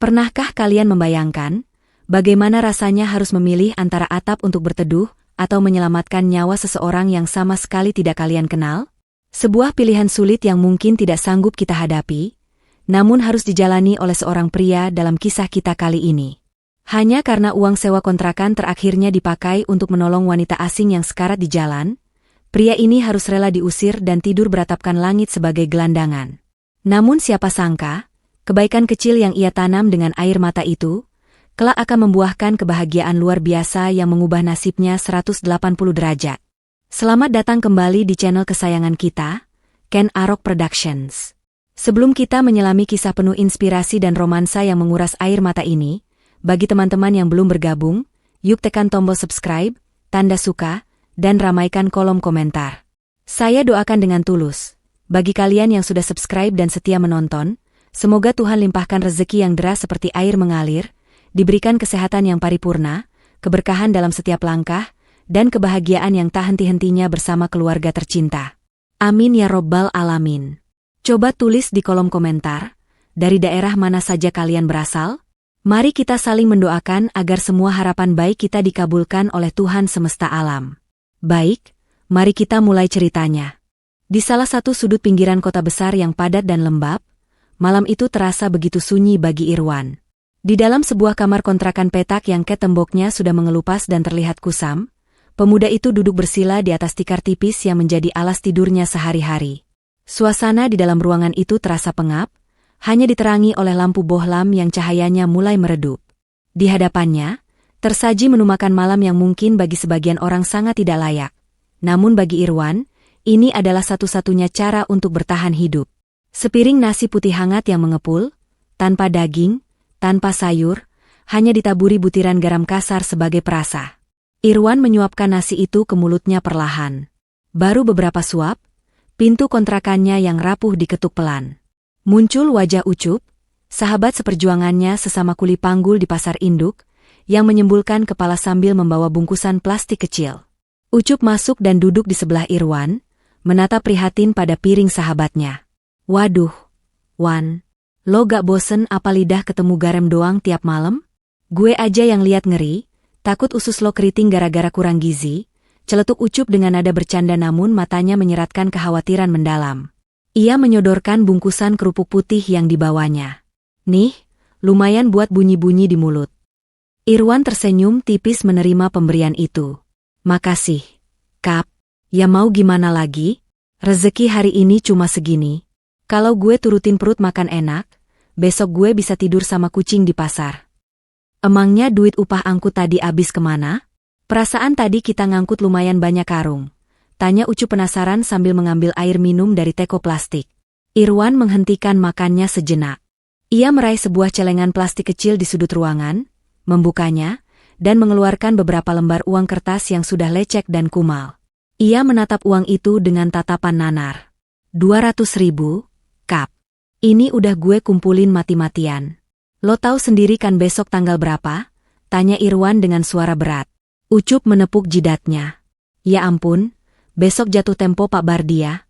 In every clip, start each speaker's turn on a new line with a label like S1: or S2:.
S1: Pernahkah kalian membayangkan bagaimana rasanya harus memilih antara atap untuk berteduh atau menyelamatkan nyawa seseorang yang sama sekali tidak kalian kenal? Sebuah pilihan sulit yang mungkin tidak sanggup kita hadapi, namun harus dijalani oleh seorang pria dalam kisah kita kali ini. Hanya karena uang sewa kontrakan terakhirnya dipakai untuk menolong wanita asing yang sekarat di jalan, pria ini harus rela diusir dan tidur beratapkan langit sebagai gelandangan. Namun siapa sangka, kebaikan kecil yang ia tanam dengan air mata itu, kelak akan membuahkan kebahagiaan luar biasa yang mengubah nasibnya 180 derajat. Selamat datang kembali di channel kesayangan kita, Ken Arok Productions. Sebelum kita menyelami kisah penuh inspirasi dan romansa yang menguras air mata ini, bagi teman-teman yang belum bergabung, yuk tekan tombol subscribe, tanda suka, dan ramaikan kolom komentar. Saya doakan dengan tulus, bagi kalian yang sudah subscribe dan setia menonton, semoga Tuhan limpahkan rezeki yang deras seperti air mengalir, diberikan kesehatan yang paripurna, keberkahan dalam setiap langkah, dan kebahagiaan yang tak henti-hentinya bersama keluarga tercinta. Amin ya robbal alamin. Coba tulis di kolom komentar, dari daerah mana saja kalian berasal? Mari kita saling mendoakan agar semua harapan baik kita dikabulkan oleh Tuhan semesta alam. Baik, mari kita mulai ceritanya. Di salah satu sudut pinggiran kota besar yang padat dan lembab, malam itu terasa begitu sunyi bagi Irwan. Di dalam sebuah kamar kontrakan petak yang temboknya sudah mengelupas dan terlihat kusam, pemuda itu duduk bersila di atas tikar tipis yang menjadi alas tidurnya sehari-hari. Suasana di dalam ruangan itu terasa pengap, hanya diterangi oleh lampu bohlam yang cahayanya mulai meredup. Di hadapannya, tersaji menu makan malam yang mungkin bagi sebagian orang sangat tidak layak. Namun bagi Irwan, ini adalah satu-satunya cara untuk bertahan hidup. Sepiring nasi putih hangat yang mengepul, tanpa daging, tanpa sayur, hanya ditaburi butiran garam kasar sebagai perasa. Irwan menyuapkan nasi itu ke mulutnya perlahan. Baru beberapa suap, pintu kontrakannya yang rapuh diketuk pelan. Muncul wajah Ucup, sahabat seperjuangannya sesama kuli panggul di pasar induk, yang menyembulkan kepala sambil membawa bungkusan plastik kecil. Ucup masuk dan duduk di sebelah Irwan, menatap prihatin pada piring sahabatnya. Waduh, Wan, lo gak bosen apa lidah ketemu garam doang tiap malam? Gue aja yang liat ngeri, takut usus lo keriting gara-gara kurang gizi, celetuk Ucup dengan nada bercanda namun matanya menyeratkan kekhawatiran mendalam. Ia menyodorkan bungkusan kerupuk putih yang dibawanya. Nih, lumayan buat bunyi-bunyi di mulut. Irwan tersenyum tipis menerima pemberian itu. Makasih, Kap. Ya mau gimana lagi? Rezeki hari ini cuma segini. Kalau gue turutin perut makan enak, besok gue bisa tidur sama kucing di pasar. Emangnya duit upah angkut tadi abis kemana? Perasaan tadi kita ngangkut lumayan banyak karung. Tanya Ucup penasaran sambil mengambil air minum dari teko plastik. Irwan menghentikan makannya sejenak. Ia meraih sebuah celengan plastik kecil di sudut ruangan, membukanya, dan mengeluarkan beberapa lembar uang kertas yang sudah lecek dan kumal. Ia menatap uang itu dengan tatapan nanar. 200.000, Kap. Ini udah gue kumpulin mati-matian. Lo tahu sendiri kan besok tanggal berapa? Tanya Irwan dengan suara berat. Ucup menepuk jidatnya. Ya ampun. Besok jatuh tempo Pak Bardi ya?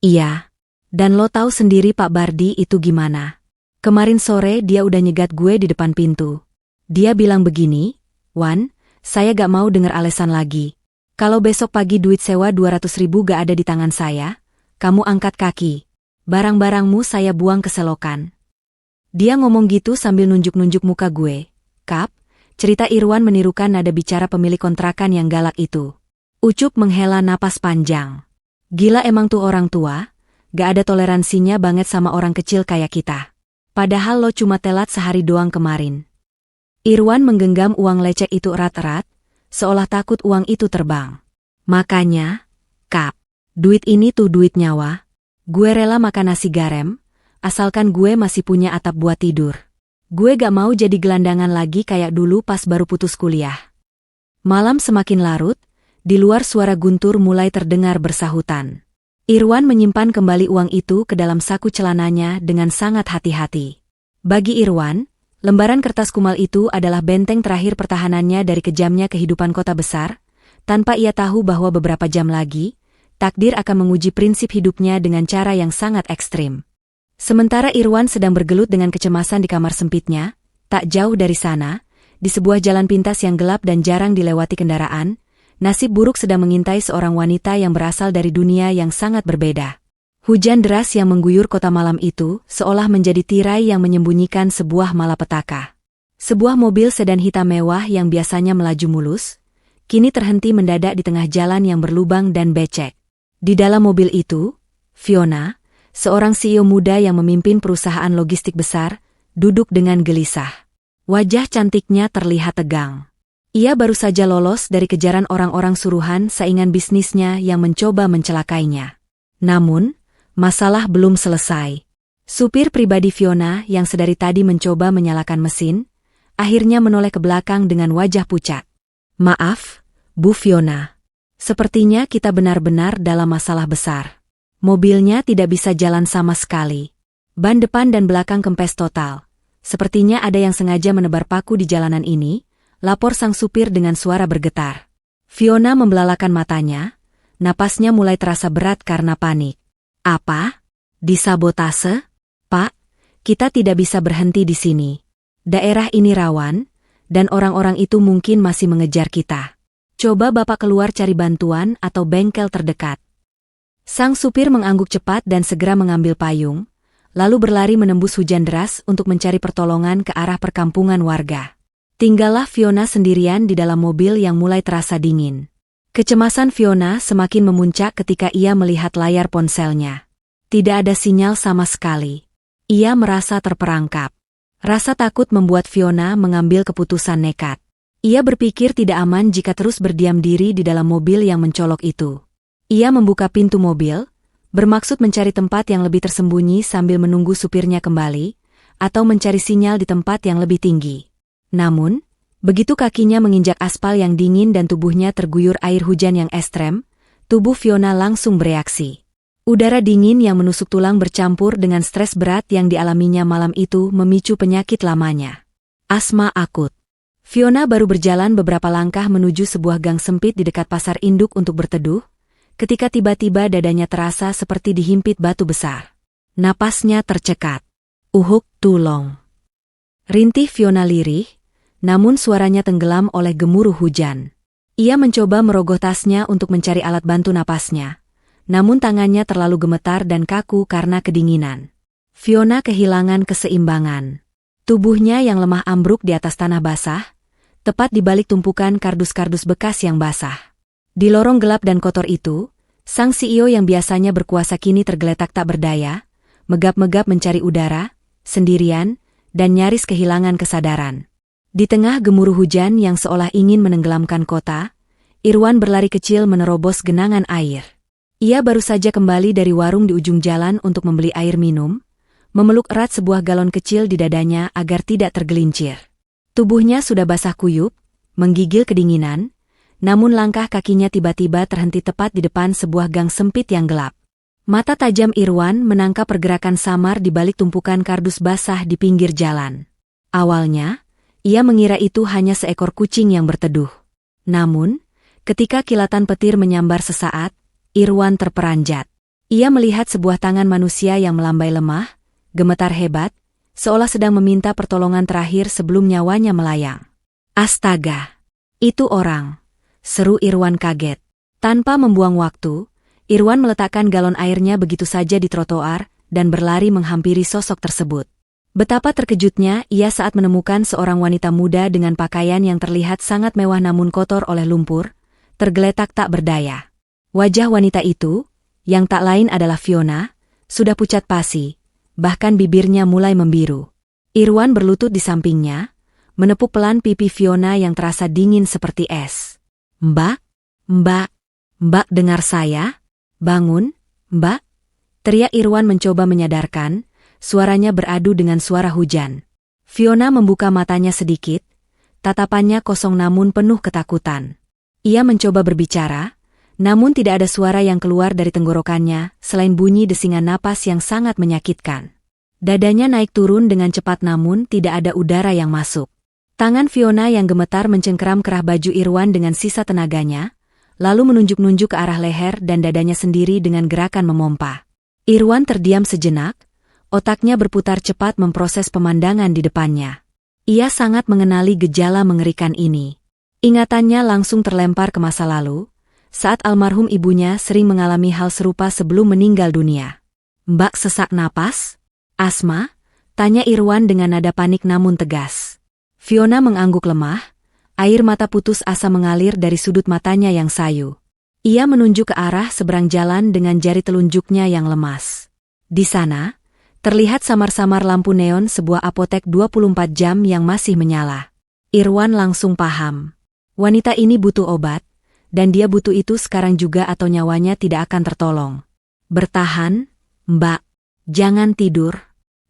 S1: Iya. Dan lo tahu sendiri Pak Bardi itu gimana? Kemarin sore dia udah nyegat gue di depan pintu. Dia bilang begini, Wan, saya gak mau denger alasan lagi. Kalau besok pagi duit sewa 200.000 gak ada di tangan saya, kamu angkat kaki. Barang-barangmu saya buang ke selokan. Dia ngomong gitu sambil nunjuk-nunjuk muka gue. Kap, cerita Irwan menirukan nada bicara pemilik kontrakan yang galak itu. Ucup menghela napas panjang. Gila emang tuh orang tua, gak ada toleransinya banget sama orang kecil kayak kita. Padahal lo cuma telat sehari doang kemarin. Irwan menggenggam uang lecek itu erat-erat, seolah takut uang itu terbang. Makanya, Kap, duit ini tuh duit nyawa. Gue rela makan nasi garam, asalkan gue masih punya atap buat tidur. Gue gak mau jadi gelandangan lagi kayak dulu pas baru putus kuliah. Malam semakin larut, di luar suara guntur mulai terdengar bersahutan. Irwan menyimpan kembali uang itu ke dalam saku celananya dengan sangat hati-hati. Bagi Irwan, lembaran kertas kumal itu adalah benteng terakhir pertahanannya dari kejamnya kehidupan kota besar, tanpa ia tahu bahwa beberapa jam lagi, takdir akan menguji prinsip hidupnya dengan cara yang sangat ekstrim. Sementara Irwan sedang bergelut dengan kecemasan di kamar sempitnya, tak jauh dari sana, di sebuah jalan pintas yang gelap dan jarang dilewati kendaraan, nasib buruk sedang mengintai seorang wanita yang berasal dari dunia yang sangat berbeda. Hujan deras yang mengguyur kota malam itu seolah menjadi tirai yang menyembunyikan sebuah malapetaka. Sebuah mobil sedan hitam mewah yang biasanya melaju mulus, kini terhenti mendadak di tengah jalan yang berlubang dan becek. Di dalam mobil itu, Fiona, seorang CEO muda yang memimpin perusahaan logistik besar, duduk dengan gelisah. Wajah cantiknya terlihat tegang. Ia baru saja lolos dari kejaran orang-orang suruhan saingan bisnisnya yang mencoba mencelakainya. Namun, masalah belum selesai. Supir pribadi Fiona yang sedari tadi mencoba menyalakan mesin, akhirnya menoleh ke belakang dengan wajah pucat. "Maaf, Bu Fiona. Sepertinya kita benar-benar dalam masalah besar. Mobilnya tidak bisa jalan sama sekali. Ban depan dan belakang kempes total. Sepertinya ada yang sengaja menebar paku di jalanan ini," lapor sang supir dengan suara bergetar. Fiona membelalakan matanya, napasnya mulai terasa berat karena panik. "Apa? Disabotase? Pak, kita tidak bisa berhenti di sini. Daerah ini rawan, dan orang-orang itu mungkin masih mengejar kita. Coba Bapak keluar cari bantuan atau bengkel terdekat." Sang supir mengangguk cepat dan segera mengambil payung, lalu berlari menembus hujan deras untuk mencari pertolongan ke arah perkampungan warga. Tinggallah Fiona sendirian di dalam mobil yang mulai terasa dingin. Kecemasan Fiona semakin memuncak ketika ia melihat layar ponselnya. Tidak ada sinyal sama sekali. Ia merasa terperangkap. Rasa takut membuat Fiona mengambil keputusan nekat. Ia berpikir tidak aman jika terus berdiam diri di dalam mobil yang mencolok itu. Ia membuka pintu mobil, bermaksud mencari tempat yang lebih tersembunyi sambil menunggu supirnya kembali, atau mencari sinyal di tempat yang lebih tinggi. Namun, begitu kakinya menginjak aspal yang dingin dan tubuhnya terguyur air hujan yang ekstrem, tubuh Fiona langsung bereaksi. Udara dingin yang menusuk tulang bercampur dengan stres berat yang dialaminya malam itu memicu penyakit lamanya. Asma akut. Fiona baru berjalan beberapa langkah menuju sebuah gang sempit di dekat pasar induk untuk berteduh, ketika tiba-tiba dadanya terasa seperti dihimpit batu besar. Napasnya tercekat. "Uhuk, tulong." Rintih Fiona lirih, namun suaranya tenggelam oleh gemuruh hujan. Ia mencoba merogoh tasnya untuk mencari alat bantu napasnya, namun tangannya terlalu gemetar dan kaku karena kedinginan. Fiona kehilangan keseimbangan. Tubuhnya yang lemah ambruk di atas tanah basah, tepat di balik tumpukan kardus-kardus bekas yang basah. Di lorong gelap dan kotor itu, sang CEO yang biasanya berkuasa kini tergeletak tak berdaya, megap-megap mencari udara, sendirian, dan nyaris kehilangan kesadaran. Di tengah gemuruh hujan yang seolah ingin menenggelamkan kota, Irwan berlari kecil menerobos genangan air. Ia baru saja kembali dari warung di ujung jalan untuk membeli air minum, memeluk erat sebuah galon kecil di dadanya agar tidak tergelincir. Tubuhnya sudah basah kuyup, menggigil kedinginan, namun langkah kakinya tiba-tiba terhenti tepat di depan sebuah gang sempit yang gelap. Mata tajam Irwan menangkap pergerakan samar di balik tumpukan kardus basah di pinggir jalan. Awalnya, ia mengira itu hanya seekor kucing yang berteduh. Namun, ketika kilatan petir menyambar sesaat, Irwan terperanjat. Ia melihat sebuah tangan manusia yang melambai lemah, gemetar hebat, seolah sedang meminta pertolongan terakhir sebelum nyawanya melayang. "Astaga! Itu orang!" seru Irwan kaget. Tanpa membuang waktu, Irwan meletakkan galon airnya begitu saja di trotoar dan berlari menghampiri sosok tersebut. Betapa terkejutnya ia saat menemukan seorang wanita muda dengan pakaian yang terlihat sangat mewah namun kotor oleh lumpur, tergeletak tak berdaya. Wajah wanita itu, yang tak lain adalah Fiona, sudah pucat pasi, bahkan bibirnya mulai membiru. Irwan berlutut di sampingnya, menepuk pelan pipi Fiona yang terasa dingin seperti es. "Mbak, Mbak dengar saya? Bangun, Mbak," teriak Irwan mencoba menyadarkan, suaranya beradu dengan suara hujan. Fiona membuka matanya sedikit, tatapannya kosong namun penuh ketakutan. Ia mencoba berbicara, namun tidak ada suara yang keluar dari tenggorokannya selain bunyi desingan napas yang sangat menyakitkan. Dadanya naik turun dengan cepat namun tidak ada udara yang masuk. Tangan Fiona yang gemetar mencengkeram kerah baju Irwan dengan sisa tenaganya, lalu menunjuk-nunjuk ke arah leher dan dadanya sendiri dengan gerakan memompa. Irwan terdiam sejenak, Otaknya berputar cepat memproses pemandangan di depannya. Ia sangat mengenali gejala mengerikan ini. Ingatannya langsung terlempar ke masa lalu, saat almarhum ibunya sering mengalami hal serupa sebelum meninggal dunia. "Mbak sesak napas? Asma?" tanya Irwan dengan nada panik namun tegas. Fiona mengangguk lemah, air mata putus asa mengalir dari sudut matanya yang sayu. Ia menunjuk ke arah seberang jalan dengan jari telunjuknya yang lemas. Di sana, terlihat samar-samar lampu neon sebuah apotek 24 jam yang masih menyala. Irwan langsung paham. Wanita ini butuh obat, dan dia butuh itu sekarang juga atau nyawanya tidak akan tertolong. "Bertahan, Mbak. Jangan tidur.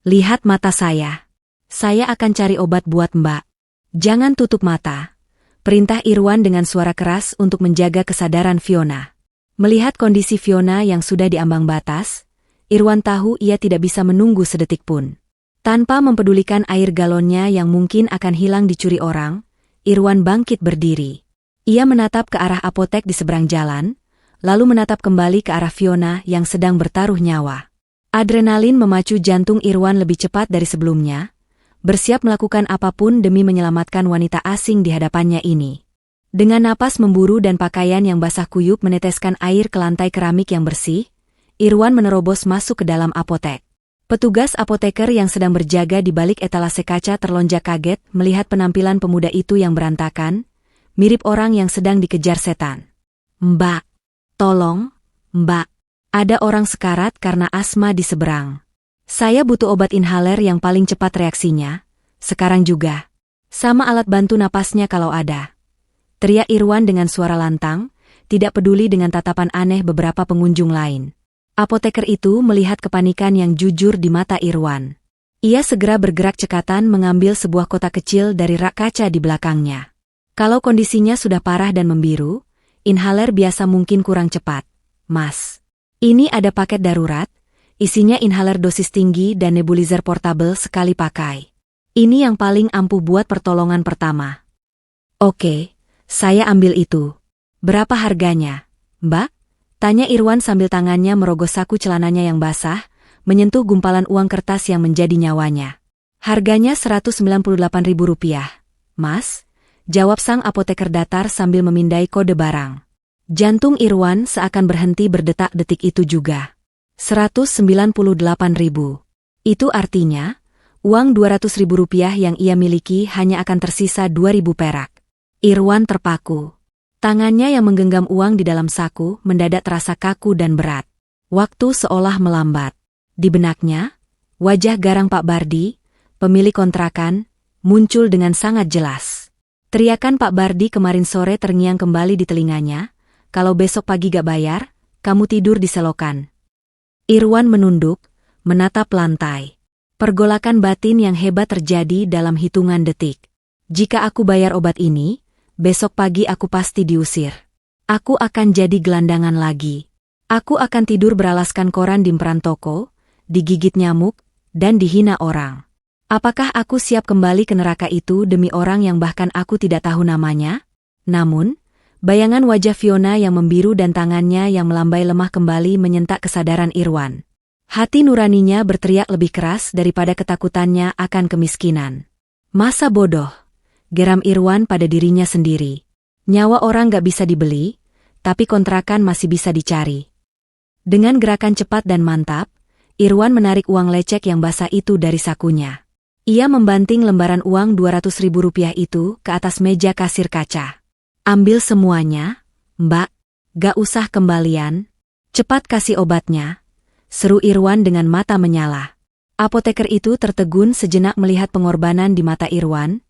S1: Lihat mata saya. Saya akan cari obat buat Mbak. Jangan tutup mata," perintah Irwan dengan suara keras untuk menjaga kesadaran Fiona. Melihat kondisi Fiona yang sudah diambang batas, Irwan tahu ia tidak bisa menunggu sedetik pun. Tanpa mempedulikan air galonnya yang mungkin akan hilang dicuri orang, Irwan bangkit berdiri. Ia menatap ke arah apotek di seberang jalan, lalu menatap kembali ke arah Fiona yang sedang bertaruh nyawa. Adrenalin memacu jantung Irwan lebih cepat dari sebelumnya, bersiap melakukan apapun demi menyelamatkan wanita asing di hadapannya ini. Dengan napas memburu dan pakaian yang basah kuyup meneteskan air ke lantai keramik yang bersih, Irwan menerobos masuk ke dalam apotek. Petugas apoteker yang sedang berjaga di balik etalase kaca terlonjak kaget melihat penampilan pemuda itu yang berantakan, mirip orang yang sedang dikejar setan. "Mbak, tolong, Mbak. Ada orang sekarat karena asma di seberang. Saya butuh obat inhaler yang paling cepat reaksinya, sekarang juga. Sama alat bantu napasnya kalau ada," teriak Irwan dengan suara lantang, tidak peduli dengan tatapan aneh beberapa pengunjung lain. Apoteker itu melihat kepanikan yang jujur di mata Irwan. Ia segera bergerak cekatan mengambil sebuah kotak kecil dari rak kaca di belakangnya. Kalau kondisinya sudah parah dan membiru, inhaler biasa mungkin kurang cepat. "Mas, ini ada paket darurat, isinya inhaler dosis tinggi dan nebulizer portable sekali pakai. Ini yang paling ampuh buat pertolongan pertama." "Oke, saya ambil itu. Berapa harganya, Mbak?" tanya Irwan sambil tangannya merogoh saku celananya yang basah, menyentuh gumpalan uang kertas yang menjadi nyawanya. "Harganya Rp198.000, Mas," jawab sang apoteker datar sambil memindai kode barang. Jantung Irwan seakan berhenti berdetak detik itu juga. Rp198.000. Itu artinya, uang Rp200.000 yang ia miliki hanya akan tersisa 2.000 perak. Irwan terpaku. Tangannya yang menggenggam uang di dalam saku mendadak terasa kaku dan berat. Waktu seolah melambat. Di benaknya, wajah garang Pak Bardi, pemilik kontrakan, muncul dengan sangat jelas. Teriakan Pak Bardi kemarin sore terngiang kembali di telinganya, "Kalau besok pagi gak bayar, kamu tidur di selokan." Irwan menunduk, menatap lantai. Pergolakan batin yang hebat terjadi dalam hitungan detik. "Jika aku bayar obat ini, besok pagi aku pasti diusir. Aku akan jadi gelandangan lagi. Aku akan tidur beralaskan koran di emperan toko, digigit nyamuk, dan dihina orang. Apakah aku siap kembali ke neraka itu demi orang yang bahkan aku tidak tahu namanya?" Namun, bayangan wajah Fiona yang membiru dan tangannya yang melambai lemah kembali menyentak kesadaran Irwan. Hati nuraninya berteriak lebih keras daripada ketakutannya akan kemiskinan. "Masa bodoh," geram Irwan pada dirinya sendiri. Nyawa orang gak bisa dibeli, tapi kontrakan masih bisa dicari. Dengan gerakan cepat dan mantap, Irwan menarik uang lecek yang basah itu dari sakunya. Ia membanting lembaran uang Rp200.000 itu ke atas meja kasir kaca. "Ambil semuanya, Mbak. Gak usah kembalian. Cepat kasih obatnya," seru Irwan dengan mata menyala. Apoteker itu tertegun sejenak melihat pengorbanan di mata Irwan,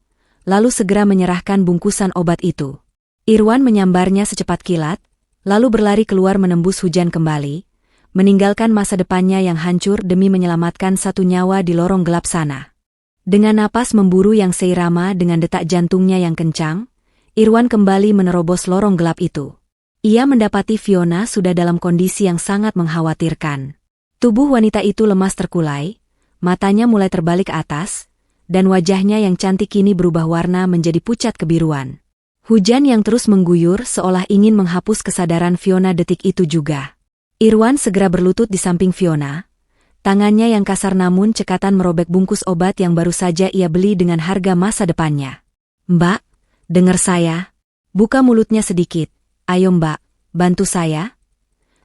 S1: lalu segera menyerahkan bungkusan obat itu. Irwan menyambarnya secepat kilat, lalu berlari keluar menembus hujan kembali, meninggalkan masa depannya yang hancur demi menyelamatkan satu nyawa di lorong gelap sana. Dengan napas memburu yang seirama dengan detak jantungnya yang kencang, Irwan kembali menerobos lorong gelap itu. Ia mendapati Fiona sudah dalam kondisi yang sangat mengkhawatirkan. Tubuh wanita itu lemas terkulai, matanya mulai terbalik ke atas, dan wajahnya yang cantik kini berubah warna menjadi pucat kebiruan. Hujan yang terus mengguyur seolah ingin menghapus kesadaran Fiona detik itu juga. Irwan segera berlutut di samping Fiona, Tangannya yang kasar namun cekatan merobek bungkus obat yang baru saja ia beli dengan harga masa depannya. "Mbak, dengar saya. Buka mulutnya sedikit. Ayo Mbak, bantu saya."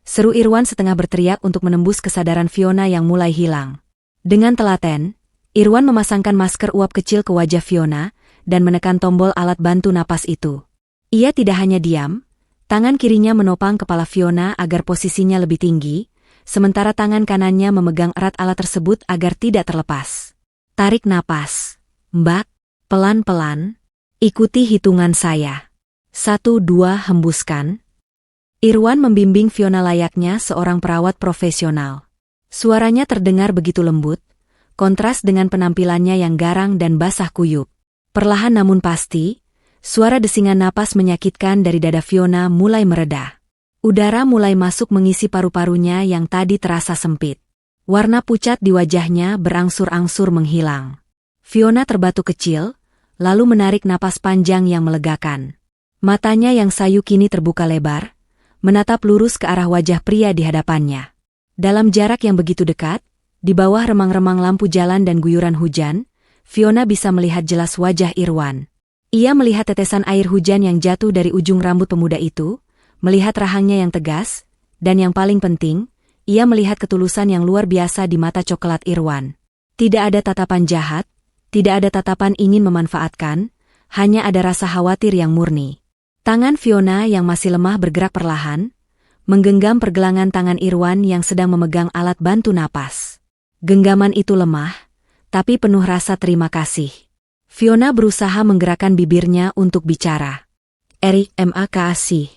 S1: Seru Irwan setengah berteriak untuk menembus kesadaran Fiona yang mulai hilang. Dengan telaten, Irwan memasangkan masker uap kecil ke wajah Fiona dan menekan tombol alat bantu napas itu. Ia tidak hanya diam, tangan kirinya menopang kepala Fiona agar posisinya lebih tinggi, sementara tangan kanannya memegang erat alat tersebut agar tidak terlepas. "Tarik napas, Mbak, pelan-pelan. Ikuti hitungan saya. 1, 2, hembuskan." Irwan membimbing Fiona layaknya seorang perawat profesional. Suaranya terdengar begitu lembut, kontras dengan penampilannya yang garang dan basah kuyup. Perlahan namun pasti, suara desingan napas menyakitkan dari dada Fiona mulai mereda. Udara mulai masuk mengisi paru-parunya yang tadi terasa sempit. Warna pucat di wajahnya berangsur-angsur menghilang. Fiona terbatuk kecil, lalu menarik napas panjang yang melegakan. Matanya yang sayu kini terbuka lebar, menatap lurus ke arah wajah pria di hadapannya. Dalam jarak yang begitu dekat, di bawah remang-remang lampu jalan dan guyuran hujan, Fiona bisa melihat jelas wajah Irwan. Ia melihat tetesan air hujan yang jatuh dari ujung rambut pemuda itu, melihat rahangnya yang tegas, dan yang paling penting, ia melihat ketulusan yang luar biasa di mata coklat Irwan. Tidak ada tatapan jahat, tidak ada tatapan ingin memanfaatkan, hanya ada rasa khawatir yang murni. Tangan Fiona yang masih lemah bergerak perlahan, menggenggam pergelangan tangan Irwan yang sedang memegang alat bantu napas. Genggaman itu lemah, tapi penuh rasa terima kasih. Fiona berusaha menggerakkan bibirnya untuk bicara. "Erik, makasih,"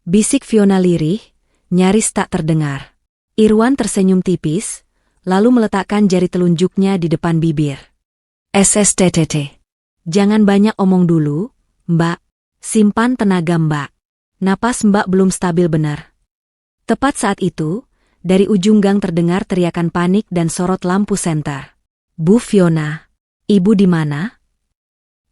S1: bisik Fiona lirih, nyaris tak terdengar. Irwan tersenyum tipis, lalu meletakkan jari telunjuknya di depan bibir. "SSTTT. Jangan banyak omong dulu, Mbak. Simpan tenaga Mbak. Napas Mbak belum stabil benar." Tepat saat itu, dari ujung gang terdengar teriakan panik dan sorot lampu senter. "Bu Fiona, Ibu di mana?"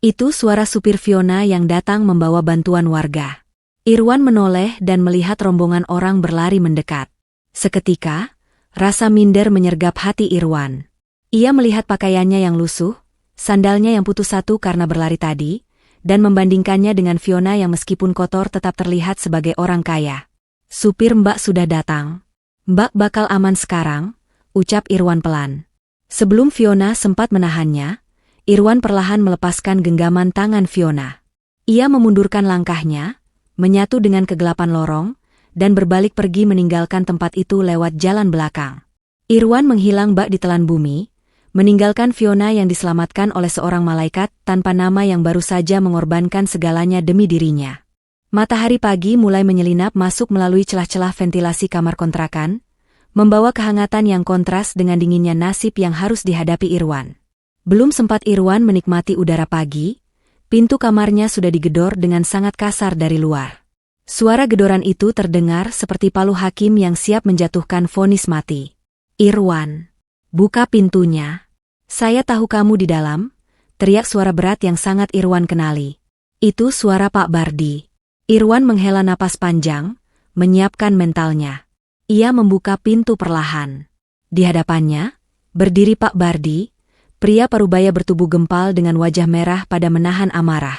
S1: Itu suara supir Fiona yang datang membawa bantuan warga. Irwan menoleh dan melihat rombongan orang berlari mendekat. Seketika, rasa minder menyergap hati Irwan. Ia melihat pakaiannya yang lusuh, sandalnya yang putus satu karena berlari tadi, dan membandingkannya dengan Fiona yang meskipun kotor tetap terlihat sebagai orang kaya. "Supir Mbak sudah datang. Mbak bakal aman sekarang," ucap Irwan pelan. Sebelum Fiona sempat menahannya, Irwan perlahan melepaskan genggaman tangan Fiona. Ia memundurkan langkahnya, menyatu dengan kegelapan lorong, dan berbalik pergi meninggalkan tempat itu lewat jalan belakang. Irwan menghilang bak di telan bumi, meninggalkan Fiona yang diselamatkan oleh seorang malaikat tanpa nama yang baru saja mengorbankan segalanya demi dirinya. Matahari pagi mulai menyelinap masuk melalui celah-celah ventilasi kamar kontrakan, membawa kehangatan yang kontras dengan dinginnya nasib yang harus dihadapi Irwan. Belum sempat Irwan menikmati udara pagi, pintu kamarnya sudah digedor dengan sangat kasar dari luar. Suara gedoran itu terdengar seperti palu hakim yang siap menjatuhkan vonis mati. "Irwan, buka pintunya. Saya tahu kamu di dalam," teriak suara berat yang sangat Irwan kenali. Itu suara Pak Bardi. Irwan menghela napas panjang, menyiapkan mentalnya. Ia membuka pintu perlahan. Di hadapannya, berdiri Pak Bardi, pria parubaya bertubuh gempal dengan wajah merah pada menahan amarah.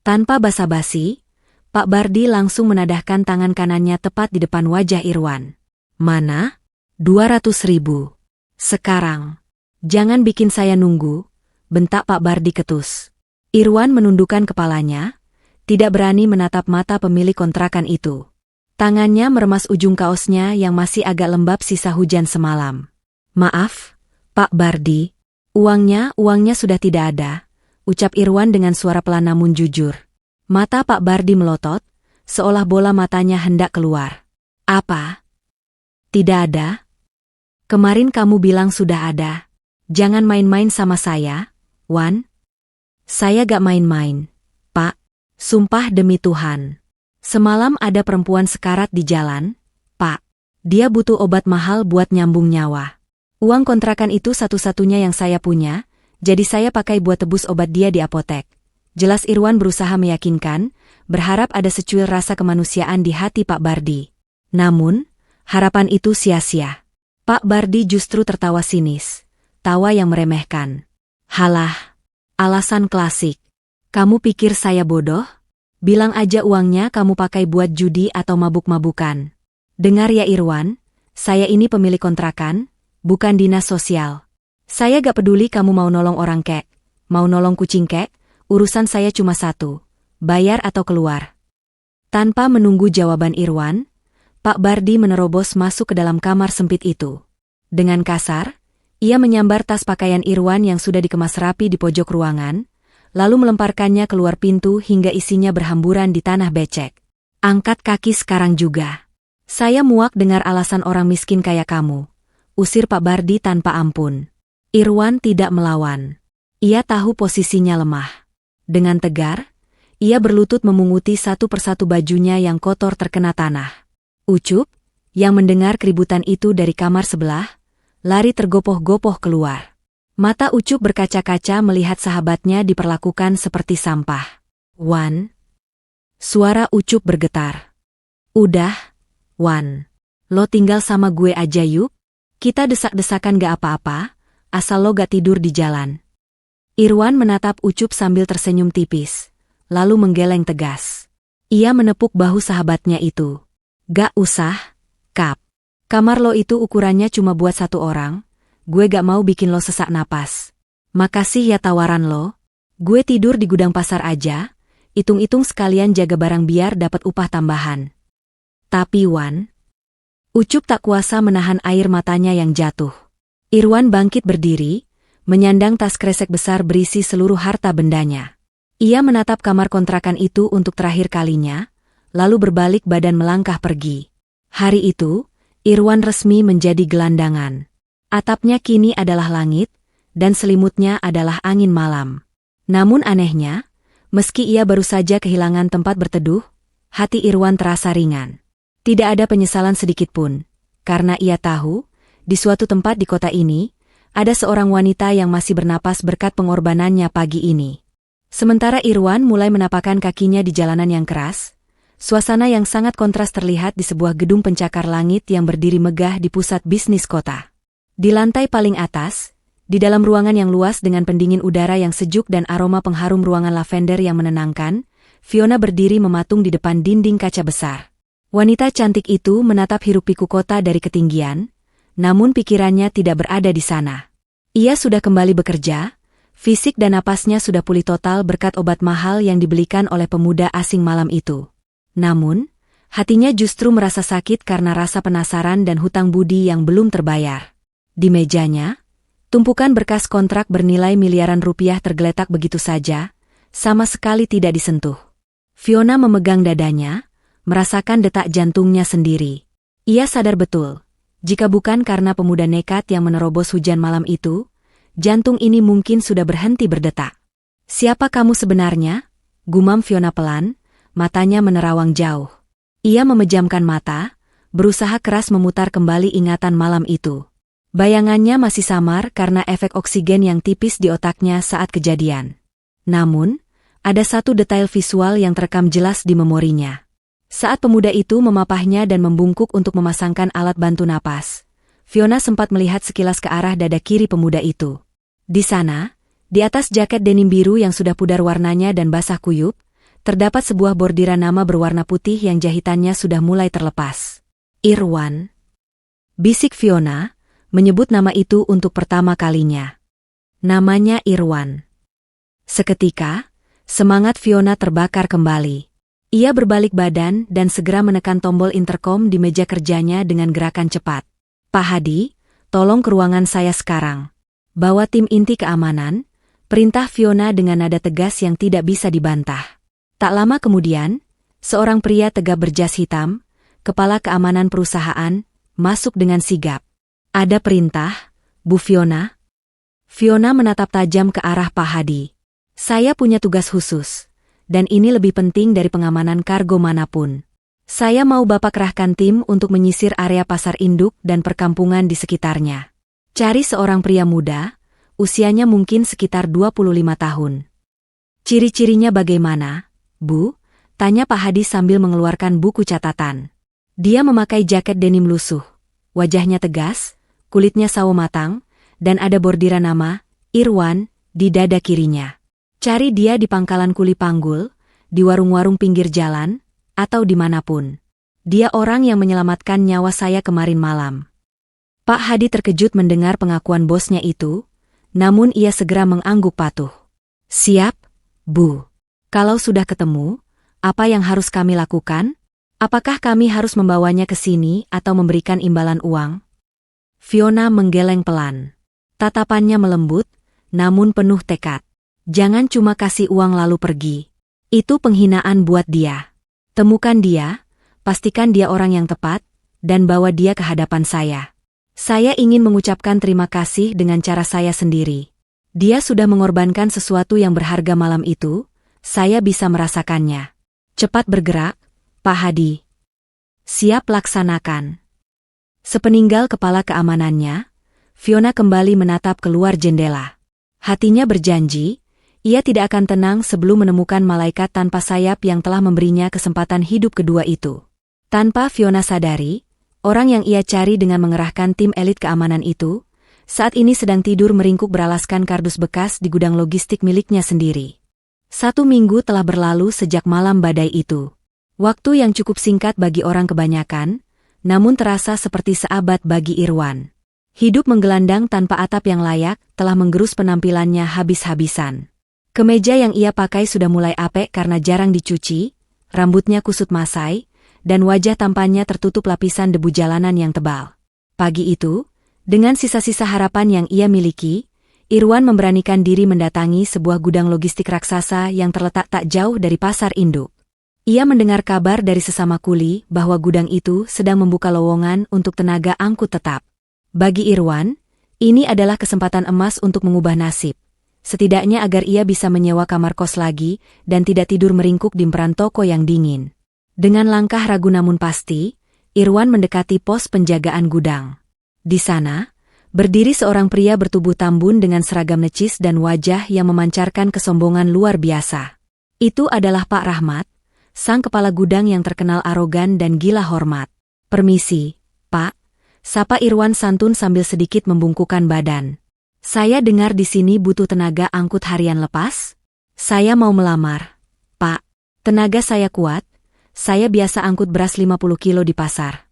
S1: Tanpa basa-basi, Pak Bardi langsung menadahkan tangan kanannya tepat di depan wajah Irwan. "Mana? 200.000. Sekarang. Jangan bikin saya nunggu," bentak Pak Bardi ketus. Irwan menundukkan kepalanya, tidak berani menatap mata pemilik kontrakan itu. Tangannya meremas ujung kaosnya yang masih agak lembab sisa hujan semalam. "Maaf, Pak Bardi. Uangnya sudah tidak ada," ucap Irwan dengan suara pelan namun jujur. Mata Pak Bardi melotot, seolah bola matanya hendak keluar. "Apa? Tidak ada? Kemarin kamu bilang sudah ada. Jangan main-main sama saya, Wan." "Saya gak main-main, Pak. Sumpah demi Tuhan. Semalam ada perempuan sekarat di jalan, Pak. Dia butuh obat mahal buat nyambung nyawa. Uang kontrakan itu satu-satunya yang saya punya, jadi saya pakai buat tebus obat dia di apotek." Jelas Irwan berusaha meyakinkan, berharap ada secuil rasa kemanusiaan di hati Pak Bardi. Namun, harapan itu sia-sia. Pak Bardi justru tertawa sinis. Tawa yang meremehkan. Halah, alasan klasik. Kamu pikir saya bodoh? Bilang aja uangnya kamu pakai buat judi atau mabuk-mabukan. Dengar ya Irwan, saya ini pemilik kontrakan, bukan dinas sosial. Saya gak peduli kamu mau nolong orang kek, mau nolong kucing kek, urusan saya cuma satu, bayar atau keluar. Tanpa menunggu jawaban Irwan, Pak Bardi menerobos masuk ke dalam kamar sempit itu. Dengan kasar, ia menyambar tas pakaian Irwan yang sudah dikemas rapi di pojok ruangan, lalu melemparkannya keluar pintu hingga isinya berhamburan di tanah becek. Angkat kaki sekarang juga. Saya muak dengar alasan orang miskin kayak kamu. Usir Pak Bardi tanpa ampun. Irwan tidak melawan. Ia tahu posisinya lemah. Dengan tegar, ia berlutut memunguti satu persatu bajunya yang kotor terkena tanah. Ucup, yang mendengar keributan itu dari kamar sebelah, lari tergopoh-gopoh keluar. Mata Ucup berkaca-kaca melihat sahabatnya diperlakukan seperti sampah. Wan. Suara Ucup bergetar. Udah, Wan. Lo tinggal sama gue aja yuk. Kita desak-desakan gak apa-apa, asal lo gak tidur di jalan. Irwan menatap Ucup sambil tersenyum tipis, lalu menggeleng tegas. Ia menepuk bahu sahabatnya itu. Gak usah, Kap. Kamar lo itu ukurannya cuma buat satu orang, gue gak mau bikin lo sesak napas. Makasih ya tawaran lo. Gue tidur di gudang pasar aja, hitung-hitung sekalian jaga barang biar dapat upah tambahan. Tapi Wan... Ucup tak kuasa menahan air matanya yang jatuh. Irwan bangkit berdiri, menyandang tas kresek besar berisi seluruh harta bendanya. Ia menatap kamar kontrakan itu untuk terakhir kalinya, lalu berbalik badan melangkah pergi. Hari itu, Irwan resmi menjadi gelandangan. Atapnya kini adalah langit, dan selimutnya adalah angin malam. Namun anehnya, meski ia baru saja kehilangan tempat berteduh, hati Irwan terasa ringan. Tidak ada penyesalan sedikitpun, karena ia tahu, di suatu tempat di kota ini, ada seorang wanita yang masih bernapas berkat pengorbanannya pagi ini. Sementara Irwan mulai menapakkan kakinya di jalanan yang keras, suasana yang sangat kontras terlihat di sebuah gedung pencakar langit yang berdiri megah di pusat bisnis kota. Di lantai paling atas, di dalam ruangan yang luas dengan pendingin udara yang sejuk dan aroma pengharum ruangan lavender yang menenangkan, Fiona berdiri mematung di depan dinding kaca besar. Wanita cantik itu menatap hiruk-pikuk kota dari ketinggian, namun pikirannya tidak berada di sana. Ia sudah kembali bekerja, fisik dan napasnya sudah pulih total berkat obat mahal yang dibelikan oleh pemuda asing malam itu. Namun, hatinya justru merasa sakit karena rasa penasaran dan hutang budi yang belum terbayar. Di mejanya, tumpukan berkas kontrak bernilai miliaran rupiah tergeletak begitu saja, sama sekali tidak disentuh. Fiona memegang dadanya, merasakan detak jantungnya sendiri. Ia sadar betul, jika bukan karena pemuda nekat yang menerobos hujan malam itu, jantung ini mungkin sudah berhenti berdetak. Siapa kamu sebenarnya? Gumam Fiona pelan, matanya menerawang jauh. Ia memejamkan mata, berusaha keras memutar kembali ingatan malam itu. Bayangannya masih samar karena efek oksigen yang tipis di otaknya saat kejadian. Namun, ada satu detail visual yang terekam jelas di memorinya. Saat pemuda itu memapahnya dan membungkuk untuk memasangkan alat bantu napas, Fiona sempat melihat sekilas ke arah dada kiri pemuda itu. Di sana, di atas jaket denim biru yang sudah pudar warnanya dan basah kuyup, terdapat sebuah bordiran nama berwarna putih yang jahitannya sudah mulai terlepas. Irwan. Bisik Fiona, menyebut nama itu untuk pertama kalinya. Namanya Irwan. Seketika, semangat Fiona terbakar kembali. Ia berbalik badan dan segera menekan tombol interkom di meja kerjanya dengan gerakan cepat. Pak Hadi, tolong ke ruangan saya sekarang. Bawa tim inti keamanan, perintah Fiona dengan nada tegas yang tidak bisa dibantah. Tak lama kemudian, seorang pria tegap berjas hitam, kepala keamanan perusahaan, masuk dengan sigap. Ada perintah, Bu Fiona? Fiona menatap tajam ke arah Pak Hadi. Saya punya tugas khusus. Dan ini lebih penting dari pengamanan kargo manapun. Saya mau Bapak kerahkan tim untuk menyisir area pasar induk dan perkampungan di sekitarnya. Cari seorang pria muda, usianya mungkin sekitar 25 tahun. Ciri-cirinya bagaimana, Bu? Tanya Pak Hadi sambil mengeluarkan buku catatan. Dia memakai jaket denim lusuh. Wajahnya tegas, kulitnya sawo matang, dan ada bordiran nama, Irwan, di dada kirinya. Cari dia di pangkalan kuli panggul, di warung-warung pinggir jalan, atau dimanapun. Dia orang yang menyelamatkan nyawa saya kemarin malam. Pak Hadi terkejut mendengar pengakuan bosnya itu, namun ia segera mengangguk patuh. Siap, Bu. Kalau sudah ketemu, apa yang harus kami lakukan? Apakah kami harus membawanya ke sini atau memberikan imbalan uang? Fiona menggeleng pelan. Tatapannya melembut, namun penuh tekad. Jangan cuma kasih uang lalu pergi. Itu penghinaan buat dia. Temukan dia, pastikan dia orang yang tepat, dan bawa dia ke hadapan saya. Saya ingin mengucapkan terima kasih dengan cara saya sendiri. Dia sudah mengorbankan sesuatu yang berharga malam itu, saya bisa merasakannya. Cepat bergerak, Pak Hadi. Siap laksanakan. Sepeninggal kepala keamanannya, Fiona kembali menatap keluar jendela. Hatinya berjanji, ia tidak akan tenang sebelum menemukan malaikat tanpa sayap yang telah memberinya kesempatan hidup kedua itu. Tanpa Fiona sadari, orang yang ia cari dengan mengerahkan tim elit keamanan itu, saat ini sedang tidur meringkuk beralaskan kardus bekas di gudang logistik miliknya sendiri. 1 minggu telah berlalu sejak malam badai itu. Waktu yang cukup singkat bagi orang kebanyakan, namun terasa seperti seabad bagi Irwan. Hidup menggelandang tanpa atap yang layak telah menggerus penampilannya habis-habisan. Kemeja yang ia pakai sudah mulai apek karena jarang dicuci, rambutnya kusut masai, dan wajah tampannya tertutup lapisan debu jalanan yang tebal. Pagi itu, dengan sisa-sisa harapan yang ia miliki, Irwan memberanikan diri mendatangi sebuah gudang logistik raksasa yang terletak tak jauh dari pasar induk. Ia mendengar kabar dari sesama kuli bahwa gudang itu sedang membuka lowongan untuk tenaga angkut tetap. Bagi Irwan, ini adalah kesempatan emas untuk mengubah nasib. Setidaknya agar ia bisa menyewa kamar kos lagi dan tidak tidur meringkuk di emperan toko yang dingin. Dengan langkah ragu namun pasti, Irwan mendekati pos penjagaan gudang. Di sana, berdiri seorang pria bertubuh tambun dengan seragam necis dan wajah yang memancarkan kesombongan luar biasa. Itu adalah Pak Rahmat, sang kepala gudang yang terkenal arogan dan gila hormat. Permisi, Pak. Sapa Irwan santun sambil sedikit membungkukkan badan. Saya dengar di sini butuh tenaga angkut harian lepas? Saya mau melamar. Pak, tenaga saya kuat. Saya biasa angkut beras 50 kilo di pasar.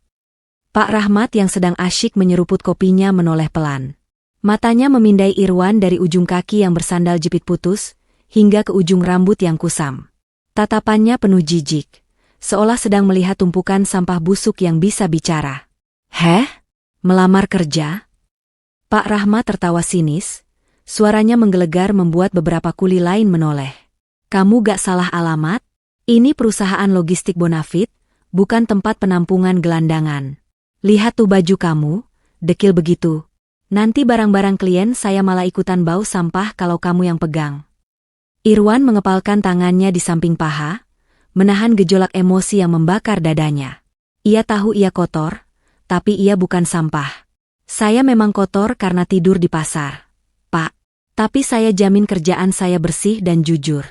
S1: Pak Rahmat yang sedang asyik menyeruput kopinya menoleh pelan. Matanya memindai Irwan dari ujung kaki yang bersandal jepit putus, hingga ke ujung rambut yang kusam. Tatapannya penuh jijik, seolah sedang melihat tumpukan sampah busuk yang bisa bicara. Melamar kerja? Pak Rahmat tertawa sinis, suaranya menggelegar membuat beberapa kuli lain menoleh. Kamu gak salah alamat? Ini perusahaan logistik bonafit, bukan tempat penampungan gelandangan. Lihat tuh baju kamu, dekil begitu. Nanti barang-barang klien saya malah ikutan bau sampah kalau kamu yang pegang. Irwan mengepalkan tangannya di samping paha, menahan gejolak emosi yang membakar dadanya. Ia tahu ia kotor, tapi ia bukan sampah. Saya memang kotor karena tidur di pasar, Pak. Tapi saya jamin kerjaan saya bersih dan jujur.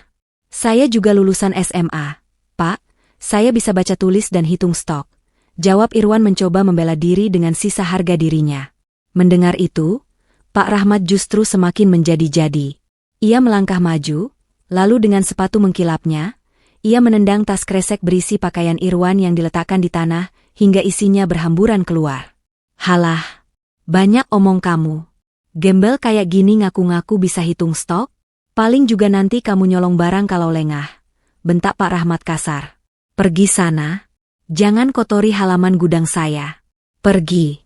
S1: Saya juga lulusan SMA, Pak. Saya bisa baca tulis dan hitung stok. Jawab Irwan mencoba membela diri dengan sisa harga dirinya. Mendengar itu, Pak Rahmat justru semakin menjadi-jadi. Ia melangkah maju, lalu dengan sepatu mengkilapnya, ia menendang tas kresek berisi pakaian Irwan yang diletakkan di tanah, hingga isinya berhamburan keluar. Halah, banyak omong kamu. Gembel kayak gini ngaku-ngaku bisa hitung stok? Paling juga nanti kamu nyolong barang kalau lengah. Bentak Pak Rahmat kasar. Pergi sana. Jangan kotori halaman gudang saya. Pergi.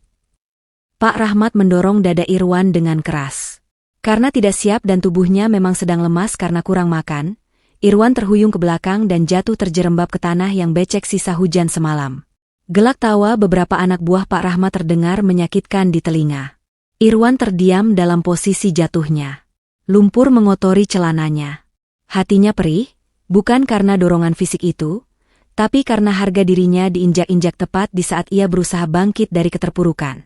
S1: Pak Rahmat mendorong dada Irwan dengan keras. Karena tidak siap dan tubuhnya memang sedang lemas karena kurang makan, Irwan terhuyung ke belakang dan jatuh terjerembab ke tanah yang becek sisa hujan semalam. Gelak tawa beberapa anak buah Pak Rahmat terdengar menyakitkan di telinga. Irwan terdiam dalam posisi jatuhnya. Lumpur mengotori celananya. Hatinya perih, bukan karena dorongan fisik itu, tapi karena harga dirinya diinjak-injak tepat di saat ia berusaha bangkit dari keterpurukan.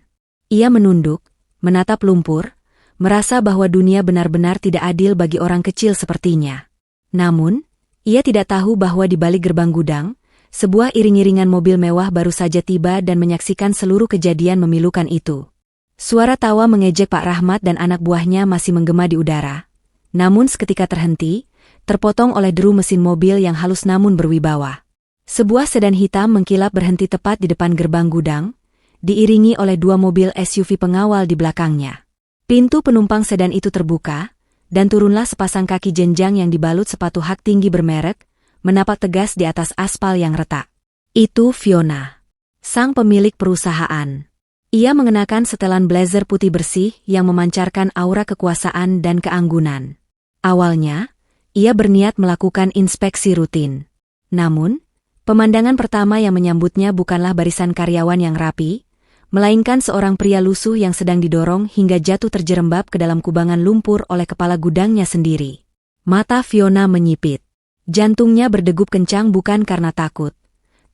S1: Ia menunduk, menatap lumpur, merasa bahwa dunia benar-benar tidak adil bagi orang kecil sepertinya. Namun, ia tidak tahu bahwa di balik gerbang gudang, sebuah iring-iringan mobil mewah baru saja tiba dan menyaksikan seluruh kejadian memilukan itu. Suara tawa mengejek Pak Rahmat dan anak buahnya masih menggema di udara. Namun seketika terhenti, terpotong oleh deru mesin mobil yang halus namun berwibawa. Sebuah sedan hitam mengkilap berhenti tepat di depan gerbang gudang, diiringi oleh 2 mobil SUV pengawal di belakangnya. Pintu penumpang sedan itu terbuka, dan turunlah sepasang kaki jenjang yang dibalut sepatu hak tinggi bermerek, menapak tegas di atas aspal yang retak. Itu Fiona, sang pemilik perusahaan. Ia mengenakan setelan blazer putih bersih yang memancarkan aura kekuasaan dan keanggunan. Awalnya, ia berniat melakukan inspeksi rutin. Namun, pemandangan pertama yang menyambutnya bukanlah barisan karyawan yang rapi, melainkan seorang pria lusuh yang sedang didorong hingga jatuh terjerembab ke dalam kubangan lumpur oleh kepala gudangnya sendiri. Mata Fiona menyipit. Jantungnya berdegup kencang bukan karena takut,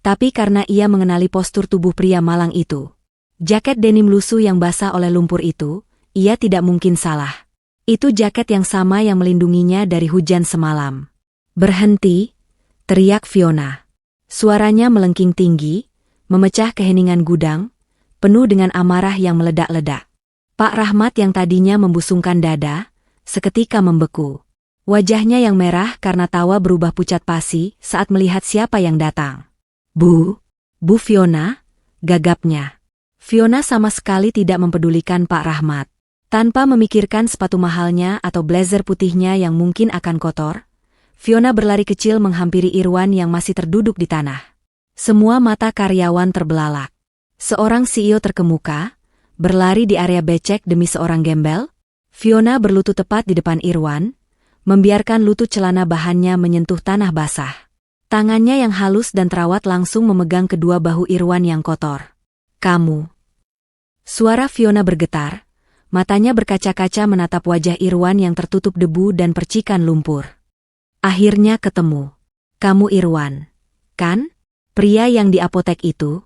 S1: tapi karena ia mengenali postur tubuh pria malang itu. Jaket denim lusuh yang basah oleh lumpur itu, ia tidak mungkin salah. Itu jaket yang sama yang melindunginya dari hujan semalam. "Berhenti!" teriak Fiona. Suaranya melengking tinggi, memecah keheningan gudang, penuh dengan amarah yang meledak-ledak. Pak Rahmat yang tadinya membusungkan dada, seketika membeku. Wajahnya yang merah karena tawa berubah pucat pasi saat melihat siapa yang datang. Bu Fiona," gagapnya. Fiona sama sekali tidak mempedulikan Pak Rahmat. Tanpa memikirkan sepatu mahalnya atau blazer putihnya yang mungkin akan kotor, Fiona berlari kecil menghampiri Irwan yang masih terduduk di tanah. Semua mata karyawan terbelalak. Seorang CEO terkemuka, berlari di area becek demi seorang gembel. Fiona berlutut tepat di depan Irwan, membiarkan lutut celana bahannya menyentuh tanah basah. Tangannya yang halus dan terawat langsung memegang kedua bahu Irwan yang kotor. "Kamu." Suara Fiona bergetar, matanya berkaca-kaca menatap wajah Irwan yang tertutup debu dan percikan lumpur. "Akhirnya ketemu. Kamu Irwan, kan? Pria yang di apotek itu?"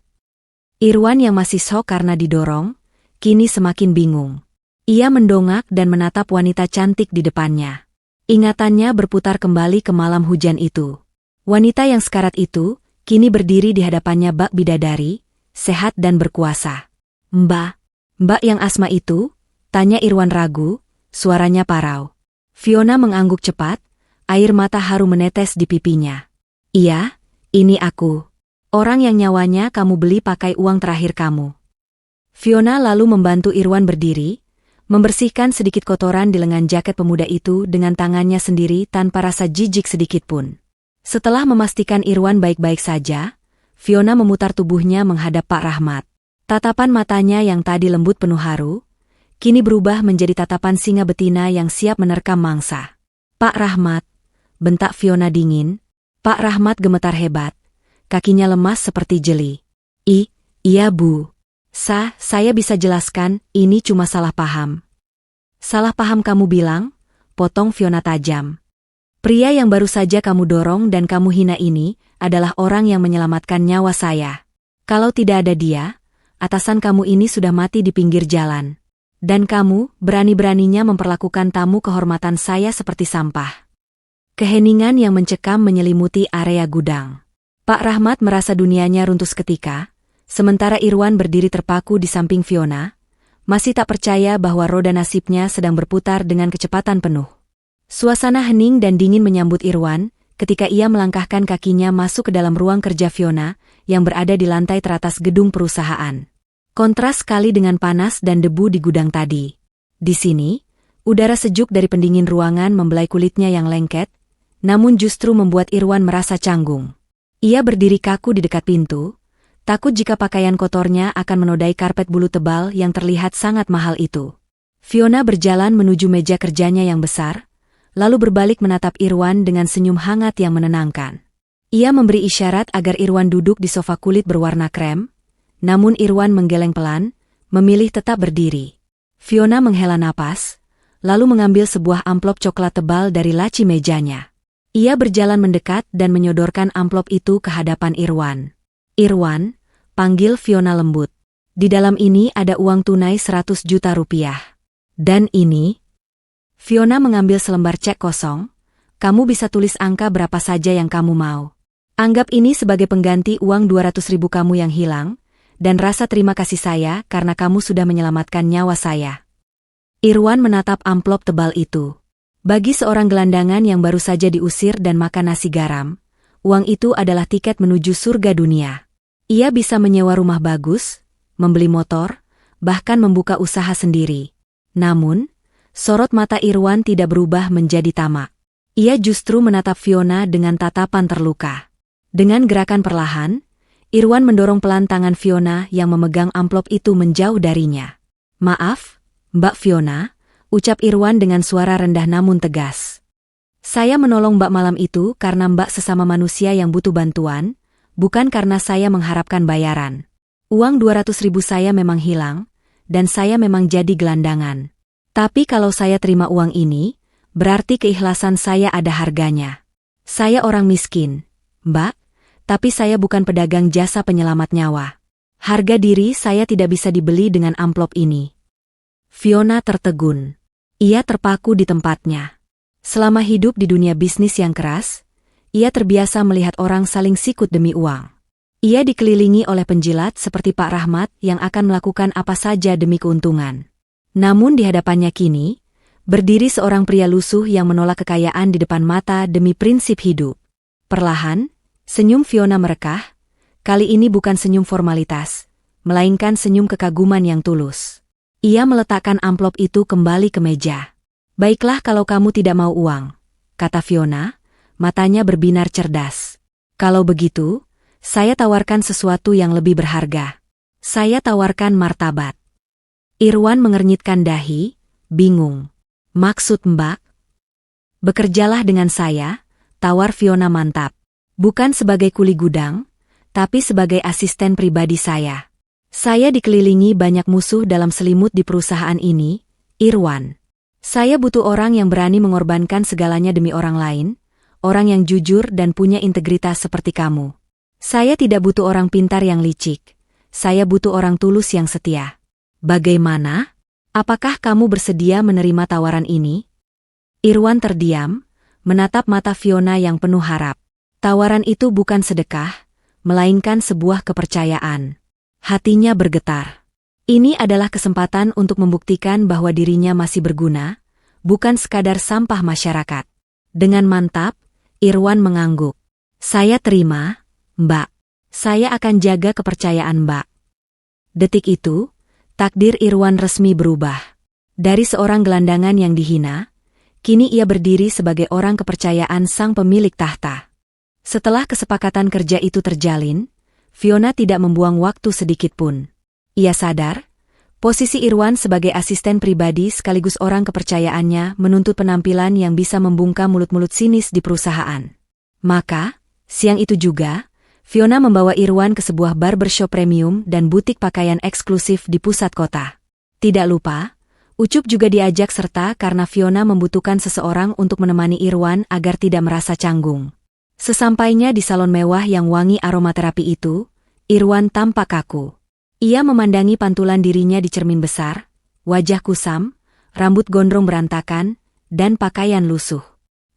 S1: Irwan yang masih syok karena didorong, kini semakin bingung. Ia mendongak dan menatap wanita cantik di depannya. Ingatannya berputar kembali ke malam hujan itu. Wanita yang sekarat itu, kini berdiri di hadapannya bak bidadari, sehat dan berkuasa. Mbak yang asma itu?" tanya Irwan ragu, suaranya parau. Fiona mengangguk cepat, air mata haru menetes di pipinya. "Iya, ini aku. Orang yang nyawanya kamu beli pakai uang terakhir kamu." Fiona lalu membantu Irwan berdiri, membersihkan sedikit kotoran di lengan jaket pemuda itu dengan tangannya sendiri tanpa rasa jijik sedikitpun. Setelah memastikan Irwan baik-baik saja, Fiona memutar tubuhnya menghadap Pak Rahmat. Tatapan matanya yang tadi lembut penuh haru, kini berubah menjadi tatapan singa betina yang siap menerkam mangsa. "Pak Rahmat," bentak Fiona dingin. Pak Rahmat gemetar hebat, kakinya lemas seperti jeli. Iya Bu. Saya bisa jelaskan, ini cuma salah paham." "Salah paham kamu bilang?" potong Fiona tajam. "Pria yang baru saja kamu dorong dan kamu hina ini adalah orang yang menyelamatkan nyawa saya. Kalau tidak ada dia, atasan kamu ini sudah mati di pinggir jalan. Dan kamu berani-beraninya memperlakukan tamu kehormatan saya seperti sampah." Keheningan yang mencekam menyelimuti area gudang. Pak Rahmat merasa dunianya runtuh seketika, sementara Irwan berdiri terpaku di samping Fiona, masih tak percaya bahwa roda nasibnya sedang berputar dengan kecepatan penuh. Suasana hening dan dingin menyambut Irwan ketika ia melangkahkan kakinya masuk ke dalam ruang kerja Fiona yang berada di lantai teratas gedung perusahaan. Kontras sekali dengan panas dan debu di gudang tadi. Di sini, udara sejuk dari pendingin ruangan membelai kulitnya yang lengket, namun justru membuat Irwan merasa canggung. Ia berdiri kaku di dekat pintu, takut jika pakaian kotornya akan menodai karpet bulu tebal yang terlihat sangat mahal itu. Fiona berjalan menuju meja kerjanya yang besar, lalu berbalik menatap Irwan dengan senyum hangat yang menenangkan. Ia memberi isyarat agar Irwan duduk di sofa kulit berwarna krem, namun Irwan menggeleng pelan, memilih tetap berdiri. Fiona menghela napas, lalu mengambil sebuah amplop coklat tebal dari laci mejanya. Ia berjalan mendekat dan menyodorkan amplop itu ke hadapan Irwan. "Irwan," panggil Fiona lembut. "Di dalam ini ada uang tunai 100 juta rupiah. Dan ini..." Fiona mengambil selembar cek kosong. "Kamu bisa tulis angka berapa saja yang kamu mau. Anggap ini sebagai pengganti uang 200.000 kamu yang hilang, dan rasa terima kasih saya karena kamu sudah menyelamatkan nyawa saya. Irwan menatap amplop tebal itu. Bagi seorang gelandangan yang baru saja diusir dan makan nasi garam, uang itu adalah tiket menuju surga dunia. Ia bisa menyewa rumah bagus, membeli motor, bahkan membuka usaha sendiri. Namun, sorot mata Irwan tidak berubah menjadi tamak. Ia justru menatap Fiona dengan tatapan terluka. Dengan gerakan perlahan, Irwan mendorong pelan tangan Fiona yang memegang amplop itu menjauh darinya. "Maaf, Mbak Fiona," ucap Irwan dengan suara rendah namun tegas. "Saya menolong Mbak malam itu karena Mbak sesama manusia yang butuh bantuan, bukan karena saya mengharapkan bayaran. Uang 200.000 saya memang hilang, dan saya memang jadi gelandangan. Tapi kalau saya terima uang ini, berarti keikhlasan saya ada harganya. Saya orang miskin, Mbak, tapi saya bukan pedagang jasa penyelamat nyawa. Harga diri saya tidak bisa dibeli dengan amplop ini." Fiona tertegun. Ia terpaku di tempatnya. Selama hidup di dunia bisnis yang keras, ia terbiasa melihat orang saling sikut demi uang. Ia dikelilingi oleh penjilat seperti Pak Rahmat yang akan melakukan apa saja demi keuntungan. Namun di hadapannya kini, berdiri seorang pria lusuh yang menolak kekayaan di depan mata demi prinsip hidup. Perlahan, senyum Fiona merekah. Kali ini bukan senyum formalitas, melainkan senyum kekaguman yang tulus. Ia meletakkan amplop itu kembali ke meja. "Baiklah kalau kamu tidak mau uang," kata Fiona, matanya berbinar cerdas. "Kalau begitu, saya tawarkan sesuatu yang lebih berharga. Saya tawarkan martabat." Irwan mengernyitkan dahi, bingung. "Maksud Mbak?" "Bekerjalah dengan saya," tawar Fiona mantap. "Bukan sebagai kuli gudang, tapi sebagai asisten pribadi saya. Saya dikelilingi banyak musuh dalam selimut di perusahaan ini, Irwan. Saya butuh orang yang berani mengorbankan segalanya demi orang lain, orang yang jujur dan punya integritas seperti kamu. Saya tidak butuh orang pintar yang licik, saya butuh orang tulus yang setia. Bagaimana? Apakah kamu bersedia menerima tawaran ini?" Irwan terdiam, menatap mata Fiona yang penuh harap. Tawaran itu bukan sedekah, melainkan sebuah kepercayaan. Hatinya bergetar. Ini adalah kesempatan untuk membuktikan bahwa dirinya masih berguna, bukan sekadar sampah masyarakat. Dengan mantap, Irwan mengangguk. "Saya terima, Mbak. Saya akan jaga kepercayaan Mbak." Detik itu, takdir Irwan resmi berubah. Dari seorang gelandangan yang dihina, kini ia berdiri sebagai orang kepercayaan sang pemilik tahta. Setelah kesepakatan kerja itu terjalin, Fiona tidak membuang waktu sedikit pun. Ia sadar, posisi Irwan sebagai asisten pribadi sekaligus orang kepercayaannya menuntut penampilan yang bisa membungkam mulut-mulut sinis di perusahaan. Maka, siang itu juga, Fiona membawa Irwan ke sebuah barbershop premium dan butik pakaian eksklusif di pusat kota. Tidak lupa, Ucup juga diajak serta karena Fiona membutuhkan seseorang untuk menemani Irwan agar tidak merasa canggung. Sesampainya di salon mewah yang wangi aromaterapi itu, Irwan tampak kaku. Ia memandangi pantulan dirinya di cermin besar, wajah kusam, rambut gondrong berantakan, dan pakaian lusuh.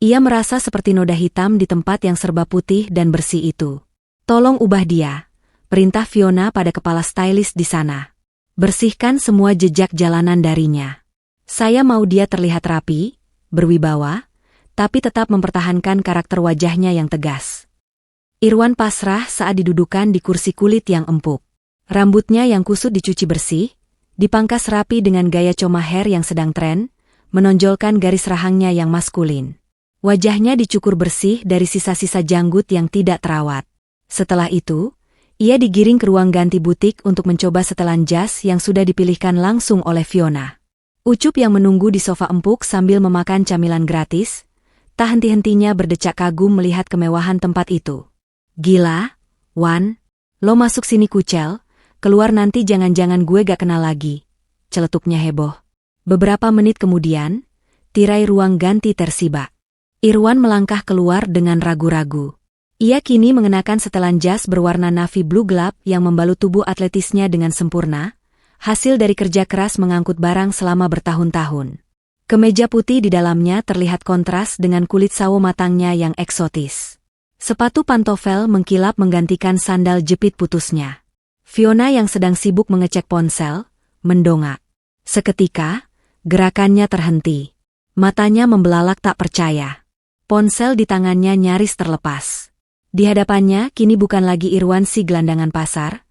S1: Ia merasa seperti noda hitam di tempat yang serba putih dan bersih itu. "Tolong ubah dia," perintah Fiona pada kepala stylist di sana. "Bersihkan semua jejak jalanan darinya. Saya mau dia terlihat rapi, berwibawa, tapi tetap mempertahankan karakter wajahnya yang tegas." Irwan pasrah saat didudukan di kursi kulit yang empuk. Rambutnya yang kusut dicuci bersih, dipangkas rapi dengan gaya coma hair yang sedang tren, menonjolkan garis rahangnya yang maskulin. Wajahnya dicukur bersih dari sisa-sisa janggut yang tidak terawat. Setelah itu, ia digiring ke ruang ganti butik untuk mencoba setelan jas yang sudah dipilihkan langsung oleh Fiona. Ucup yang menunggu di sofa empuk sambil memakan camilan gratis, tak henti-hentinya berdecak kagum melihat kemewahan tempat itu. "Gila, Wan, lo masuk sini kucel, keluar nanti jangan-jangan gue gak kenal lagi," celetuknya heboh. Beberapa menit kemudian, tirai ruang ganti tersibak. Irwan melangkah keluar dengan ragu-ragu. Ia kini mengenakan setelan jas berwarna navy blue gelap yang membalut tubuh atletisnya dengan sempurna, hasil dari kerja keras mengangkut barang selama bertahun-tahun. Kemeja putih di dalamnya terlihat kontras dengan kulit sawo matangnya yang eksotis. Sepatu pantofel mengkilap menggantikan sandal jepit putusnya. Fiona yang sedang sibuk mengecek ponsel, mendongak. Seketika, gerakannya terhenti. Matanya membelalak tak percaya. Ponsel di tangannya nyaris terlepas. Di hadapannya kini bukan lagi Irwan si gelandangan pasar,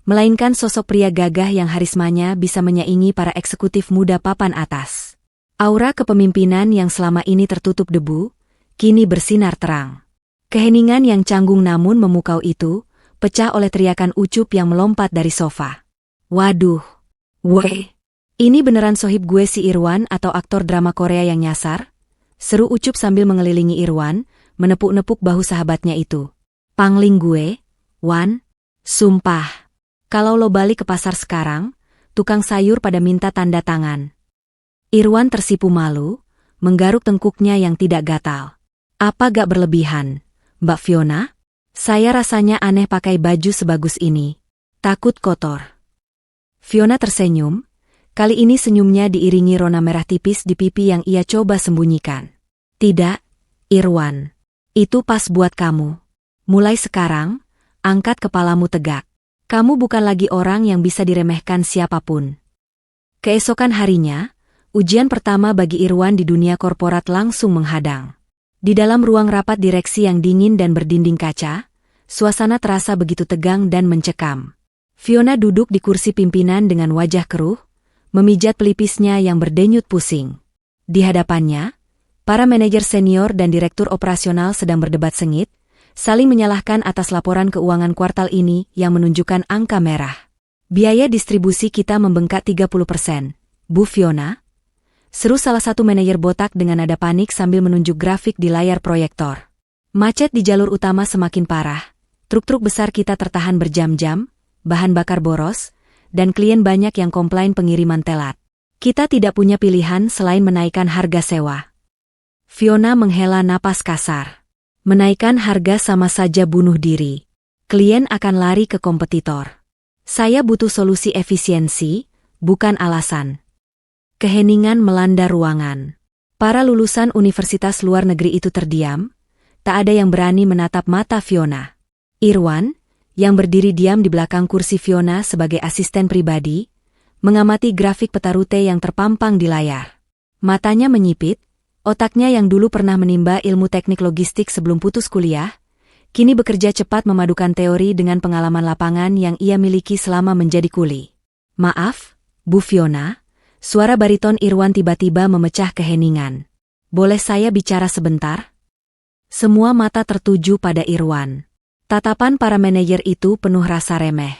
S1: melainkan sosok pria gagah yang harismanya bisa menyaingi para eksekutif muda papan atas. Aura kepemimpinan yang selama ini tertutup debu, kini bersinar terang. Keheningan yang canggung namun memukau itu, pecah oleh teriakan Ucup yang melompat dari sofa. Waduh, weh, ini beneran sohib gue si Irwan atau aktor drama Korea yang nyasar? Seru Ucup sambil mengelilingi Irwan, menepuk-nepuk bahu sahabatnya itu. Pangling gue, Wan, sumpah. Kalau lo balik ke pasar sekarang, tukang sayur pada minta tanda tangan. Irwan tersipu malu, menggaruk tengkuknya yang tidak gatal. Apa gak berlebihan, Mbak Fiona? Saya rasanya aneh pakai baju sebagus ini. Takut kotor. Fiona tersenyum, kali ini senyumnya diiringi rona merah tipis di pipi yang ia coba sembunyikan. Tidak, Irwan. Itu pas buat kamu. Mulai sekarang, angkat kepalamu tegak. Kamu bukan lagi orang yang bisa diremehkan siapapun. Keesokan harinya, ujian pertama bagi Irwan di dunia korporat langsung menghadang. Di dalam ruang rapat direksi yang dingin dan berdinding kaca, suasana terasa begitu tegang dan mencekam. Fiona duduk di kursi pimpinan dengan wajah keruh, memijat pelipisnya yang berdenyut pusing. Di hadapannya, para manajer senior dan direktur operasional sedang berdebat sengit, saling menyalahkan atas laporan keuangan kuartal ini yang menunjukkan angka merah. Biaya distribusi kita membengkak 30%, Bu Fiona. Seru salah satu manajer botak dengan nada panik sambil menunjuk grafik di layar proyektor. Macet di jalur utama semakin parah, truk-truk besar kita tertahan berjam-jam, bahan bakar boros, dan klien banyak yang komplain pengiriman telat. Kita tidak punya pilihan selain menaikkan harga sewa. Fiona menghela napas kasar. Menaikkan harga sama saja bunuh diri. Klien akan lari ke kompetitor. Saya butuh solusi efisiensi, bukan alasan. Keheningan melanda ruangan. Para lulusan universitas luar negeri itu terdiam, tak ada yang berani menatap mata Fiona. Irwan, yang berdiri diam di belakang kursi Fiona sebagai asisten pribadi, mengamati grafik peta rute yang terpampang di layar. Matanya menyipit, otaknya yang dulu pernah menimba ilmu teknik logistik sebelum putus kuliah, kini bekerja cepat memadukan teori dengan pengalaman lapangan yang ia miliki selama menjadi kuli. Maaf, Bu Fiona. Suara bariton Irwan tiba-tiba memecah keheningan. Boleh saya bicara sebentar? Semua mata tertuju pada Irwan. Tatapan para manajer itu penuh rasa remeh.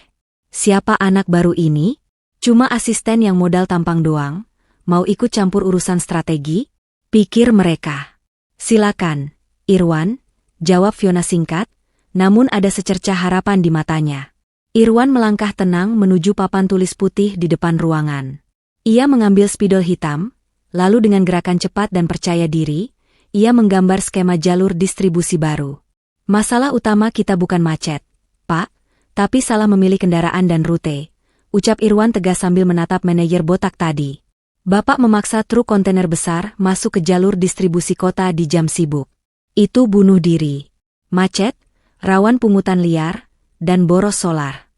S1: Siapa anak baru ini? Cuma asisten yang modal tampang doang, mau ikut campur urusan strategi? Pikir mereka. Silakan, Irwan, jawab Fiona singkat, namun ada secercah harapan di matanya. Irwan melangkah tenang menuju papan tulis putih di depan ruangan. Ia mengambil spidol hitam, lalu dengan gerakan cepat dan percaya diri, ia menggambar skema jalur distribusi baru. Masalah utama kita bukan macet, Pak, tapi salah memilih kendaraan dan rute, ucap Irwan tegas sambil menatap manajer botak tadi. Bapak memaksa truk kontainer besar masuk ke jalur distribusi kota di jam sibuk. Itu bunuh diri. Macet, rawan pungutan liar, dan boros solar.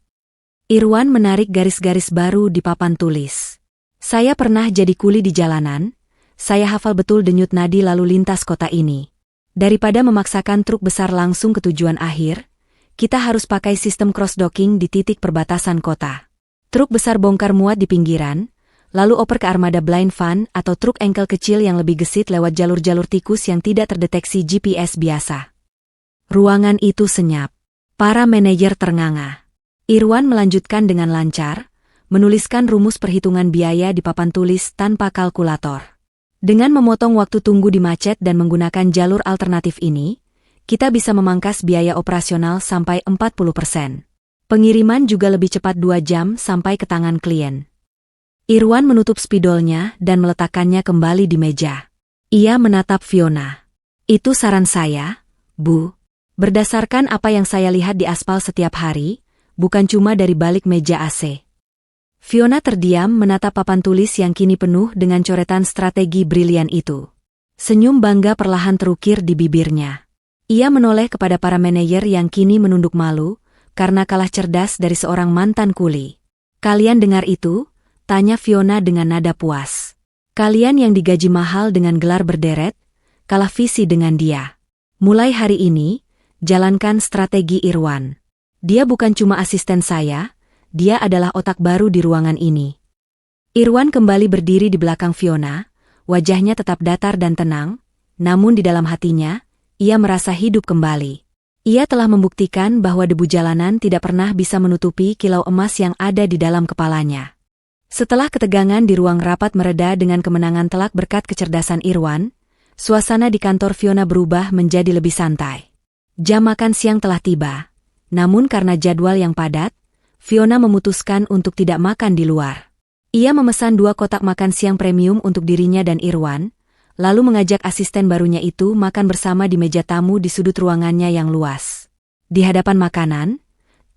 S1: Irwan menarik garis-garis baru di papan tulis. Saya pernah jadi kuli di jalanan, saya hafal betul denyut nadi lalu lintas kota ini. Daripada memaksakan truk besar langsung ke tujuan akhir, kita harus pakai sistem cross-docking di titik perbatasan kota. Truk besar bongkar muat di pinggiran, lalu oper ke armada blind van atau truk engkel kecil yang lebih gesit lewat jalur-jalur tikus yang tidak terdeteksi GPS biasa. Ruangan itu senyap. Para manajer ternganga. Irwan melanjutkan dengan lancar, menuliskan rumus perhitungan biaya di papan tulis tanpa kalkulator. Dengan memotong waktu tunggu di macet dan menggunakan jalur alternatif ini, kita bisa memangkas biaya operasional sampai 40%. Pengiriman juga lebih cepat 2 jam sampai ke tangan klien. Irwan menutup spidolnya dan meletakkannya kembali di meja. Ia menatap Fiona. Itu saran saya, Bu. Berdasarkan apa yang saya lihat di aspal setiap hari, bukan cuma dari balik meja AC. Fiona terdiam menatap papan tulis yang kini penuh dengan coretan strategi brilian itu. Senyum bangga perlahan terukir di bibirnya. Ia menoleh kepada para manajer yang kini menunduk malu, karena kalah cerdas dari seorang mantan kuli. Kalian dengar itu? Tanya Fiona dengan nada puas. Kalian yang digaji mahal dengan gelar berderet, kalah visi dengan dia. Mulai hari ini, jalankan strategi Irwan. Dia bukan cuma asisten saya, dia adalah otak baru di ruangan ini. Irwan kembali berdiri di belakang Fiona, wajahnya tetap datar dan tenang, namun di dalam hatinya, ia merasa hidup kembali. Ia telah membuktikan bahwa debu jalanan tidak pernah bisa menutupi kilau emas yang ada di dalam kepalanya. Setelah ketegangan di ruang rapat mereda dengan kemenangan telak berkat kecerdasan Irwan, suasana di kantor Fiona berubah menjadi lebih santai. Jam makan siang telah tiba, namun karena jadwal yang padat, Fiona memutuskan untuk tidak makan di luar. Ia memesan 2 kotak makan siang premium untuk dirinya dan Irwan, lalu mengajak asisten barunya itu makan bersama di meja tamu di sudut ruangannya yang luas. Di hadapan makanan,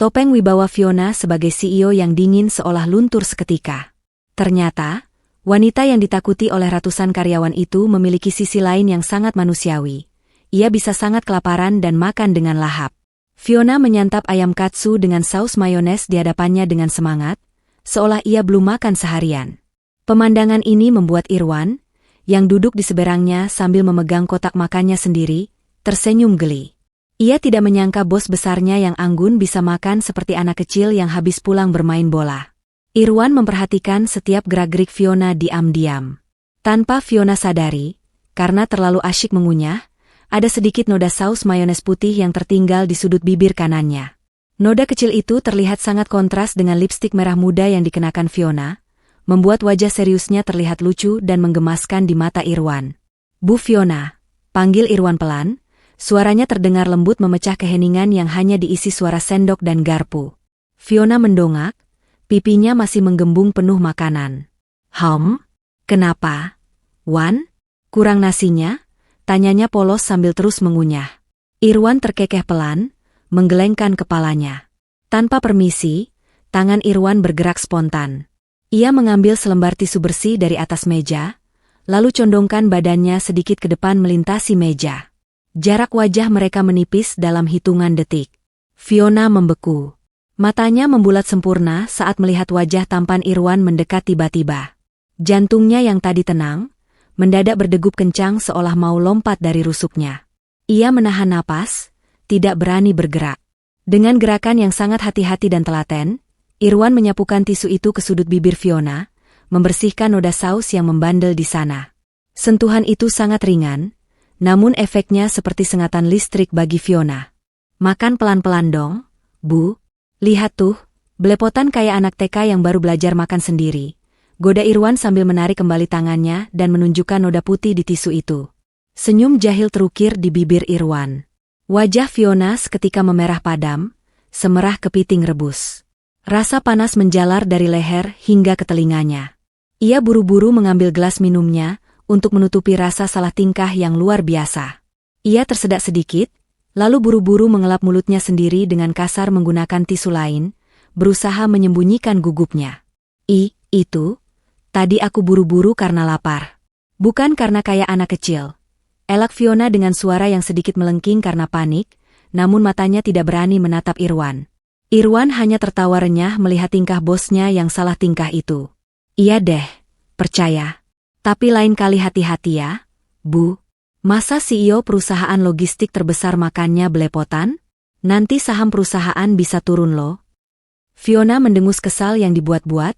S1: topeng wibawa Fiona sebagai CEO yang dingin seolah luntur seketika. Ternyata, wanita yang ditakuti oleh ratusan karyawan itu memiliki sisi lain yang sangat manusiawi. Ia bisa sangat kelaparan dan makan dengan lahap. Fiona menyantap ayam katsu dengan saus mayones di hadapannya dengan semangat, seolah ia belum makan seharian. Pemandangan ini membuat Irwan, yang duduk di seberangnya sambil memegang kotak makannya sendiri, tersenyum geli. Ia tidak menyangka bos besarnya yang anggun bisa makan seperti anak kecil yang habis pulang bermain bola. Irwan memperhatikan setiap gerak-gerik Fiona diam-diam. Tanpa Fiona sadari, karena terlalu asyik mengunyah, ada sedikit noda saus mayones putih yang tertinggal di sudut bibir kanannya. Noda kecil itu terlihat sangat kontras dengan lipstik merah muda yang dikenakan Fiona, membuat wajah seriusnya terlihat lucu dan menggemaskan di mata Irwan. Bu Fiona, panggil Irwan pelan, suaranya terdengar lembut memecah keheningan yang hanya diisi suara sendok dan garpu. Fiona mendongak, pipinya masih menggembung penuh makanan. Kenapa? Wan? Kurang nasinya? Tanyanya polos sambil terus mengunyah. Irwan terkekeh pelan, menggelengkan kepalanya. Tanpa permisi, tangan Irwan bergerak spontan. Ia mengambil selembar tisu bersih dari atas meja, lalu condongkan badannya sedikit ke depan melintasi meja. Jarak wajah mereka menipis dalam hitungan detik. Fiona membeku. Matanya membulat sempurna saat melihat wajah tampan Irwan mendekat tiba-tiba. Jantungnya yang tadi tenang, mendadak berdegup kencang seolah mau lompat dari rusuknya. Ia menahan napas, tidak berani bergerak. Dengan gerakan yang sangat hati-hati dan telaten, Irwan menyapukan tisu itu ke sudut bibir Fiona, membersihkan noda saus yang membandel di sana. Sentuhan itu sangat ringan, namun efeknya seperti sengatan listrik bagi Fiona. Makan pelan-pelan dong, Bu. Lihat tuh, belepotan kayak anak TK yang baru belajar makan sendiri. Goda Irwan sambil menarik kembali tangannya dan menunjukkan noda putih di tisu itu. Senyum jahil terukir di bibir Irwan. Wajah Fiona seketika memerah padam, semerah kepiting rebus. Rasa panas menjalar dari leher hingga ke telinganya. Ia buru-buru mengambil gelas minumnya untuk menutupi rasa salah tingkah yang luar biasa. Ia tersedak sedikit, lalu buru-buru mengelap mulutnya sendiri dengan kasar menggunakan tisu lain, berusaha menyembunyikan gugupnya. Itu, tadi aku buru-buru karena lapar. Bukan karena kayak anak kecil. Elak Fiona dengan suara yang sedikit melengking karena panik, namun matanya tidak berani menatap Irwan. Irwan hanya tertawa renyah melihat tingkah bosnya yang salah tingkah itu. Iya deh, percaya. Tapi lain kali hati-hati ya, Bu. Masa CEO perusahaan logistik terbesar makannya belepotan? Nanti saham perusahaan bisa turun loh. Fiona mendengus kesal yang dibuat-buat,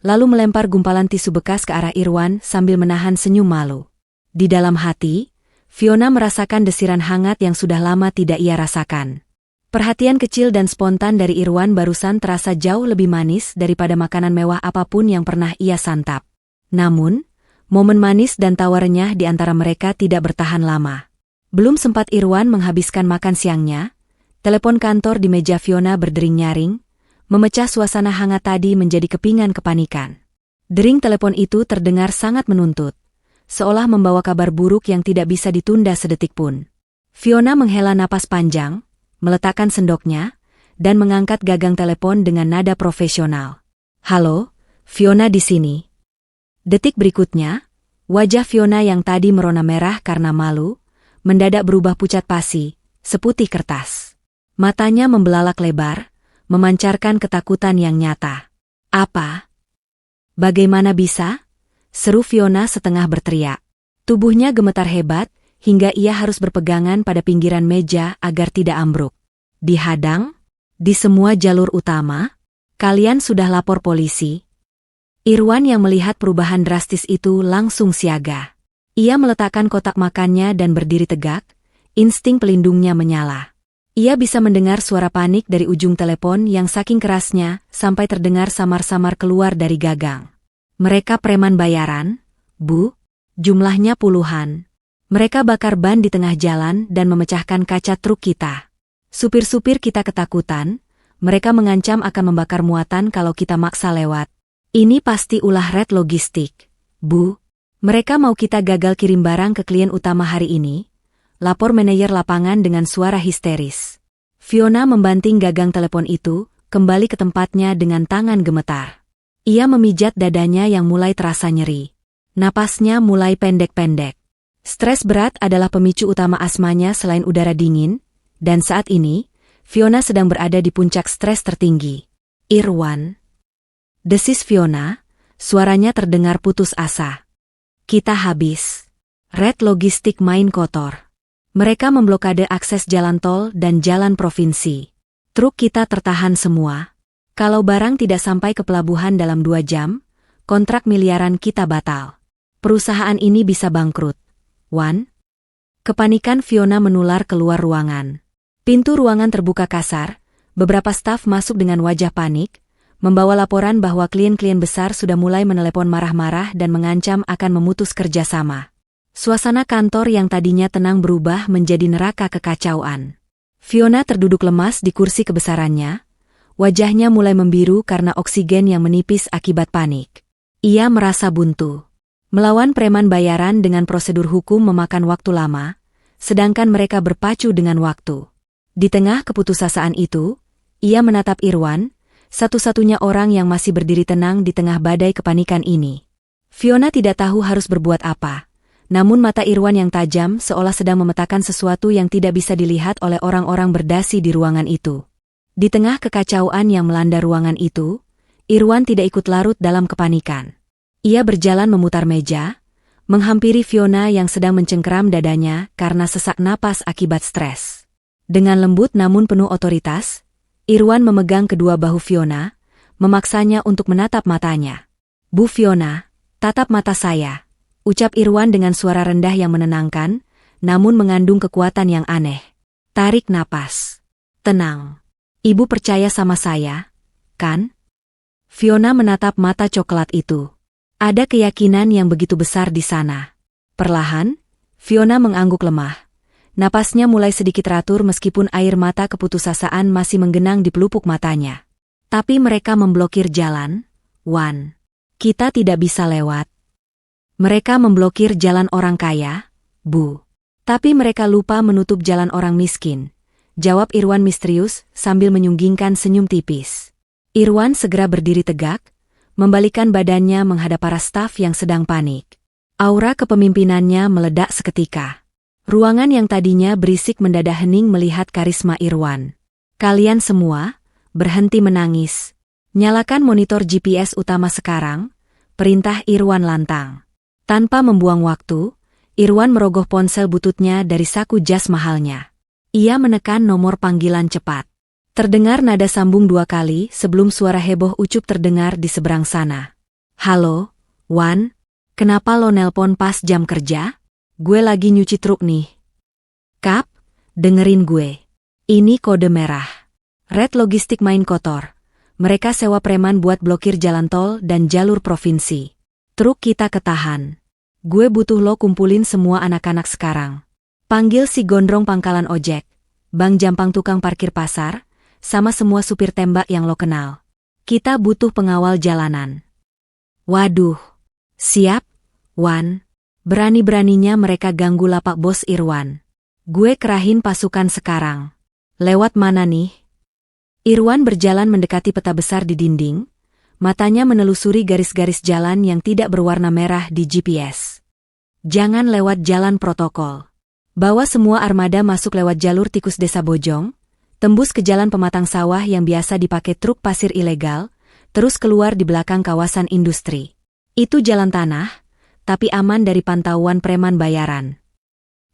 S1: lalu melempar gumpalan tisu bekas ke arah Irwan sambil menahan senyum malu. Di dalam hati, Fiona merasakan desiran hangat yang sudah lama tidak ia rasakan. Perhatian kecil dan spontan dari Irwan barusan terasa jauh lebih manis daripada makanan mewah apapun yang pernah ia santap. Namun, momen manis dan tawa renyah di antara mereka tidak bertahan lama. Belum sempat Irwan menghabiskan makan siangnya, telepon kantor di meja Fiona berdering nyaring, memecah suasana hangat tadi menjadi kepingan kepanikan. Dering telepon itu terdengar sangat menuntut, seolah membawa kabar buruk yang tidak bisa ditunda sedetik pun. Fiona menghela napas panjang, meletakkan sendoknya, dan mengangkat gagang telepon dengan nada profesional. Halo, Fiona di sini. Detik berikutnya, wajah Fiona yang tadi merona merah karena malu, mendadak berubah pucat pasi, seputih kertas. Matanya membelalak lebar, memancarkan ketakutan yang nyata. Apa? Bagaimana bisa? Seru Fiona setengah berteriak. Tubuhnya gemetar hebat, hingga ia harus berpegangan pada pinggiran meja agar tidak ambruk. Dihadang? Di semua jalur utama? Kalian sudah lapor polisi? Irwan yang melihat perubahan drastis itu langsung siaga. Ia meletakkan kotak makannya dan berdiri tegak, insting pelindungnya menyala. Ia bisa mendengar suara panik dari ujung telepon yang saking kerasnya sampai terdengar samar-samar keluar dari gagang. Mereka preman bayaran, Bu? Jumlahnya puluhan. Mereka bakar ban di tengah jalan dan memecahkan kaca truk kita. Supir-supir kita ketakutan, mereka mengancam akan membakar muatan kalau kita maksa lewat. Ini pasti ulah Red Logistik, Bu. Mereka mau kita gagal kirim barang ke klien utama hari ini, lapor manajer lapangan dengan suara histeris. Fiona membanting gagang telepon itu, kembali ke tempatnya dengan tangan gemetar. Ia memijat dadanya yang mulai terasa nyeri. Napasnya mulai pendek-pendek. Stres berat adalah pemicu utama asmanya selain udara dingin, dan saat ini, Fiona sedang berada di puncak stres tertinggi. Irwan. Desis Fiona, suaranya terdengar putus asa. Kita habis. Red Logistik main kotor. Mereka memblokade akses jalan tol dan jalan provinsi. Truk kita tertahan semua. Kalau barang tidak sampai ke pelabuhan dalam 2 jam, kontrak miliaran kita batal. Perusahaan ini bisa bangkrut. Wan? Kepanikan Fiona menular keluar ruangan. Pintu ruangan terbuka kasar, beberapa staf masuk dengan wajah panik, membawa laporan bahwa klien-klien besar sudah mulai menelepon marah-marah dan mengancam akan memutus kerjasama. Suasana kantor yang tadinya tenang berubah menjadi neraka kekacauan. Fiona terduduk lemas di kursi kebesarannya, wajahnya mulai membiru karena oksigen yang menipis akibat panik. Ia merasa buntu. Melawan preman bayaran dengan prosedur hukum memakan waktu lama, sedangkan mereka berpacu dengan waktu. Di tengah keputusasaan itu, ia menatap Irwan, satu-satunya orang yang masih berdiri tenang di tengah badai kepanikan ini. Fiona tidak tahu harus berbuat apa, namun mata Irwan yang tajam seolah sedang memetakan sesuatu yang tidak bisa dilihat oleh orang-orang berdasi di ruangan itu. Di tengah kekacauan yang melanda ruangan itu, Irwan tidak ikut larut dalam kepanikan. Ia berjalan memutar meja, menghampiri Fiona yang sedang mencengkeram dadanya karena sesak napas akibat stres. Dengan lembut namun penuh otoritas, Irwan memegang kedua bahu Fiona, memaksanya untuk menatap matanya. Bu Fiona, tatap mata saya, ucap Irwan dengan suara rendah yang menenangkan, namun mengandung kekuatan yang aneh. Tarik napas. Tenang. Ibu percaya sama saya, kan? Fiona menatap mata coklat itu. Ada keyakinan yang begitu besar di sana. Perlahan, Fiona mengangguk lemah. Napasnya mulai sedikit teratur meskipun air mata keputusasaan masih menggenang di pelupuk matanya. Tapi mereka memblokir jalan, Wan. Kita tidak bisa lewat. Mereka memblokir jalan orang kaya, Bu. Tapi mereka lupa menutup jalan orang miskin, jawab Irwan misterius sambil menyunggingkan senyum tipis. Irwan segera berdiri tegak, membalikan badannya menghadap para staf yang sedang panik. Aura kepemimpinannya meledak seketika. Ruangan yang tadinya berisik mendadak hening melihat karisma Irwan. Kalian semua, berhenti menangis. Nyalakan monitor GPS utama sekarang, perintah Irwan lantang. Tanpa membuang waktu, Irwan merogoh ponsel bututnya dari saku jas mahalnya. Ia menekan nomor panggilan cepat. Terdengar nada sambung 2 kali sebelum suara heboh ucup terdengar di seberang sana. Halo, Wan, kenapa lo nelpon pas jam kerja? Gue lagi nyuci truk nih. Kap, dengerin gue. Ini kode merah. Red Logistik main kotor. Mereka sewa preman buat blokir jalan tol dan jalur provinsi. Truk kita ketahan. Gue butuh lo kumpulin semua anak-anak sekarang. Panggil si gondrong pangkalan ojek, Bang Jampang tukang parkir pasar, sama semua supir tembak yang lo kenal. Kita butuh pengawal jalanan. Waduh. Siap, Wan. Berani-beraninya mereka ganggu lapak bos Irwan. Gue kerahin pasukan sekarang. Lewat mana nih? Irwan berjalan mendekati peta besar di dinding, matanya menelusuri garis-garis jalan yang tidak berwarna merah di GPS. Jangan lewat jalan protokol. Bawa semua armada masuk lewat jalur tikus Desa Bojong, tembus ke jalan pematang sawah yang biasa dipakai truk pasir ilegal, terus keluar di belakang kawasan industri. Itu jalan tanah, tapi aman dari pantauan preman bayaran.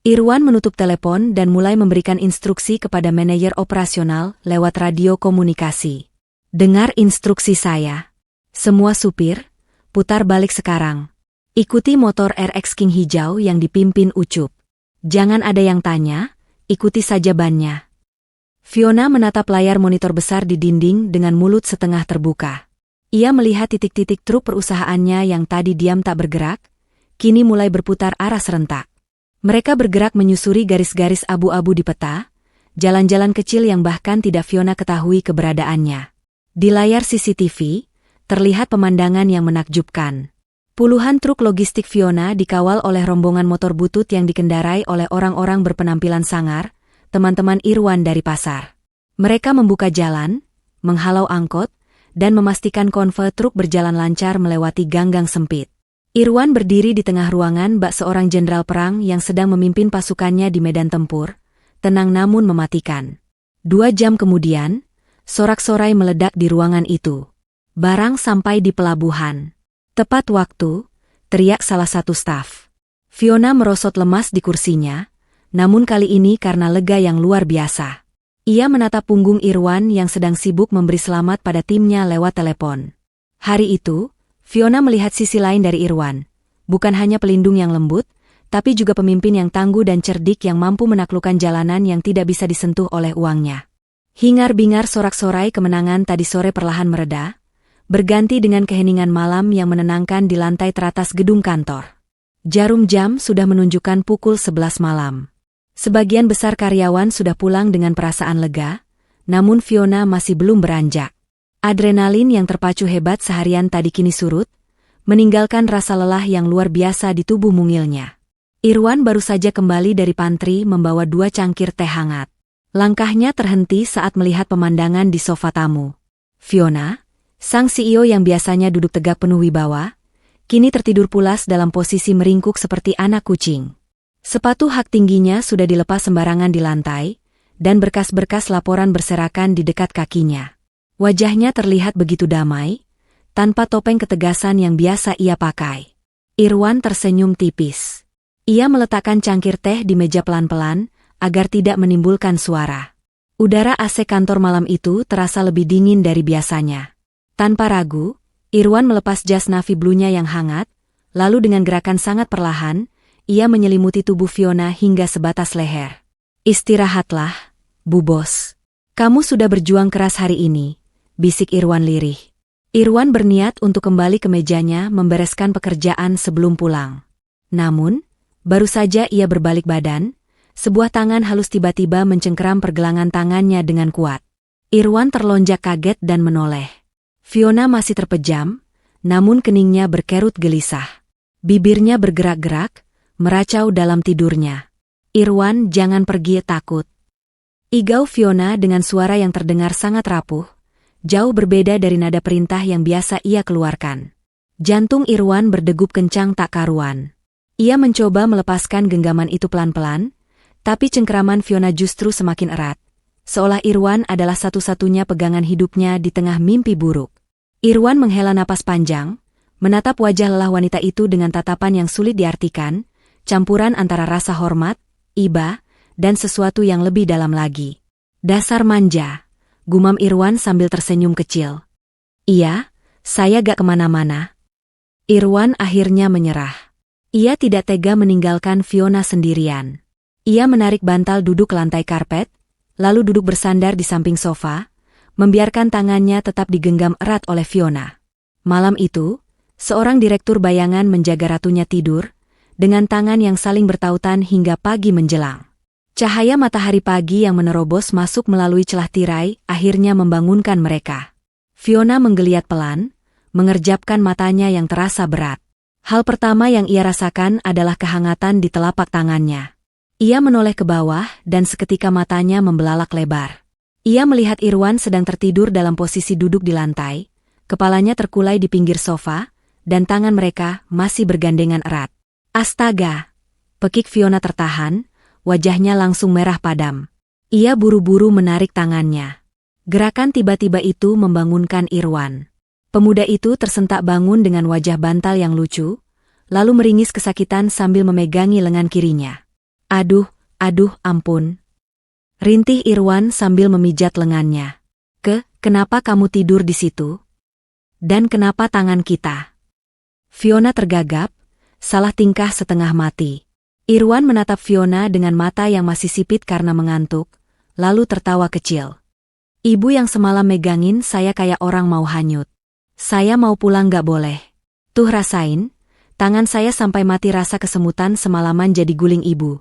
S1: Irwan menutup telepon dan mulai memberikan instruksi kepada manajer operasional lewat radio komunikasi. Dengar instruksi saya. Semua supir, putar balik sekarang. Ikuti motor RX King hijau yang dipimpin Ucup. Jangan ada yang tanya, ikuti saja bannya. Fiona menatap layar monitor besar di dinding dengan mulut setengah terbuka. Ia melihat titik-titik truk perusahaannya yang tadi diam tak bergerak, kini mulai berputar arah serentak. Mereka bergerak menyusuri garis-garis abu-abu di peta, jalan-jalan kecil yang bahkan tidak Fiona ketahui keberadaannya. Di layar CCTV, terlihat pemandangan yang menakjubkan. Puluhan truk logistik Fiona dikawal oleh rombongan motor butut yang dikendarai oleh orang-orang berpenampilan sangar, teman-teman Irwan dari pasar. Mereka membuka jalan, menghalau angkot, dan memastikan konvoi truk berjalan lancar melewati gang-gang sempit. Irwan berdiri di tengah ruangan bak seorang jenderal perang yang sedang memimpin pasukannya di medan tempur, tenang namun mematikan. 2 jam kemudian, sorak-sorai meledak di ruangan itu. Barang sampai di pelabuhan. Tepat waktu, teriak salah satu staf. Fiona merosot lemas di kursinya, namun kali ini karena lega yang luar biasa. Ia menatap punggung Irwan yang sedang sibuk memberi selamat pada timnya lewat telepon. Hari itu, Fiona melihat sisi lain dari Irwan. Bukan hanya pelindung yang lembut, tapi juga pemimpin yang tangguh dan cerdik yang mampu menaklukkan jalanan yang tidak bisa disentuh oleh uangnya. Hingar-bingar sorak-sorai kemenangan tadi sore perlahan mereda, berganti dengan keheningan malam yang menenangkan di lantai teratas gedung kantor. Jarum jam sudah menunjukkan pukul 11 malam. Sebagian besar karyawan sudah pulang dengan perasaan lega, namun Fiona masih belum beranjak. Adrenalin yang terpacu hebat seharian tadi kini surut, meninggalkan rasa lelah yang luar biasa di tubuh mungilnya. Irwan baru saja kembali dari pantry membawa 2 cangkir teh hangat. Langkahnya terhenti saat melihat pemandangan di sofa tamu. Fiona, sang CEO yang biasanya duduk tegak penuh wibawa, kini tertidur pulas dalam posisi meringkuk seperti anak kucing. Sepatu hak tingginya sudah dilepas sembarangan di lantai, dan berkas-berkas laporan berserakan di dekat kakinya. Wajahnya terlihat begitu damai, tanpa topeng ketegasan yang biasa ia pakai. Irwan tersenyum tipis. Ia meletakkan cangkir teh di meja pelan-pelan, agar tidak menimbulkan suara. Udara AC kantor malam itu terasa lebih dingin dari biasanya. Tanpa ragu, Irwan melepas jas navy blue-nya yang hangat, lalu dengan gerakan sangat perlahan, ia menyelimuti tubuh Fiona hingga sebatas leher. Istirahatlah, Bu Bos. Kamu sudah berjuang keras hari ini, bisik Irwan lirih. Irwan berniat untuk kembali ke mejanya membereskan pekerjaan sebelum pulang. Namun, baru saja ia berbalik badan, sebuah tangan halus tiba-tiba mencengkeram pergelangan tangannya dengan kuat. Irwan terlonjak kaget dan menoleh. Fiona masih terpejam, namun keningnya berkerut gelisah. Bibirnya bergerak-gerak, meracau dalam tidurnya. Irwan, jangan pergi, takut. Igau Fiona dengan suara yang terdengar sangat rapuh, jauh berbeda dari nada perintah yang biasa ia keluarkan. Jantung Irwan berdegup kencang tak karuan. Ia mencoba melepaskan genggaman itu pelan-pelan, tapi cengkeraman Fiona justru semakin erat, seolah Irwan adalah satu-satunya pegangan hidupnya di tengah mimpi buruk. Irwan menghela napas panjang, menatap wajah lelah wanita itu dengan tatapan yang sulit diartikan, campuran antara rasa hormat, iba, dan sesuatu yang lebih dalam lagi. Dasar manja, gumam Irwan sambil tersenyum kecil. Iya, saya gak kemana-mana. Irwan akhirnya menyerah. Ia tidak tega meninggalkan Fiona sendirian. Ia menarik bantal duduk ke lantai karpet, lalu duduk bersandar di samping sofa, membiarkan tangannya tetap digenggam erat oleh Fiona. Malam itu, seorang direktur bayangan menjaga ratunya tidur, dengan tangan yang saling bertautan hingga pagi menjelang. Cahaya matahari pagi yang menerobos masuk melalui celah tirai akhirnya membangunkan mereka. Fiona menggeliat pelan, mengerjapkan matanya yang terasa berat. Hal pertama yang ia rasakan adalah kehangatan di telapak tangannya. Ia menoleh ke bawah dan seketika matanya membelalak lebar. Ia melihat Irwan sedang tertidur dalam posisi duduk di lantai, kepalanya terkulai di pinggir sofa, dan tangan mereka masih bergandengan erat. Astaga! Pekik Fiona tertahan, wajahnya langsung merah padam. Ia buru-buru menarik tangannya. Gerakan tiba-tiba itu membangunkan Irwan. Pemuda itu tersentak bangun dengan wajah bantal yang lucu, lalu meringis kesakitan sambil memegangi lengan kirinya. Aduh, ampun. Rintih Irwan sambil memijat lengannya. Kenapa kamu tidur di situ? Dan kenapa tangan kita? Fiona tergagap, salah tingkah setengah mati. Irwan menatap Fiona dengan mata yang masih sipit karena mengantuk, lalu tertawa kecil. Ibu yang semalam megangin saya kayak orang mau hanyut. Saya mau pulang gak boleh. Tuh rasain, tangan saya sampai mati rasa kesemutan semalaman jadi guling ibu.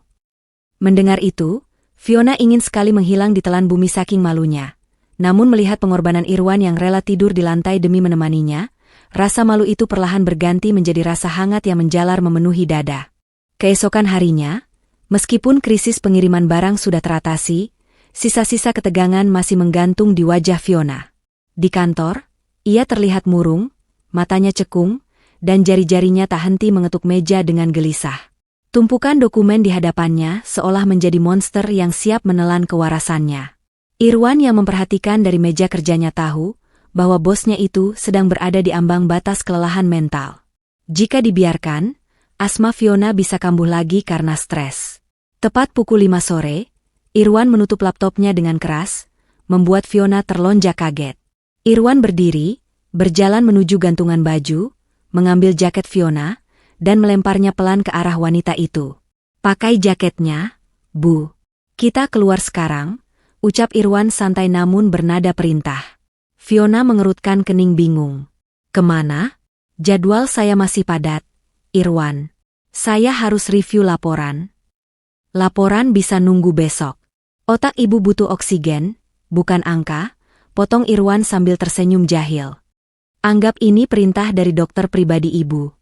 S1: Mendengar itu, Fiona ingin sekali menghilang di telan bumi saking malunya. Namun melihat pengorbanan Irwan yang rela tidur di lantai demi menemaninya, rasa malu itu perlahan berganti menjadi rasa hangat yang menjalar memenuhi dada. Keesokan harinya, meskipun krisis pengiriman barang sudah teratasi, sisa-sisa ketegangan masih menggantung di wajah Fiona. Di kantor, ia terlihat murung, matanya cekung, dan jari-jarinya tak henti mengetuk meja dengan gelisah. Tumpukan dokumen di hadapannya seolah menjadi monster yang siap menelan kewarasannya. Irwan yang memperhatikan dari meja kerjanya tahu bahwa bosnya itu sedang berada di ambang batas kelelahan mental. Jika dibiarkan, asma Fiona bisa kambuh lagi karena stres. Tepat pukul 5 sore, Irwan menutup laptopnya dengan keras, membuat Fiona terlonjak kaget. Irwan berdiri, berjalan menuju gantungan baju, mengambil jaket Fiona, dan melemparnya pelan ke arah wanita itu. Pakai jaketnya, Bu. Kita keluar sekarang, ucap Irwan santai namun bernada perintah. Fiona mengerutkan kening bingung. Kemana? Jadwal saya masih padat, Irwan. Saya harus review laporan. Laporan bisa nunggu besok. Otak ibu butuh oksigen, bukan angka, potong Irwan sambil tersenyum jahil. Anggap ini perintah dari dokter pribadi ibu.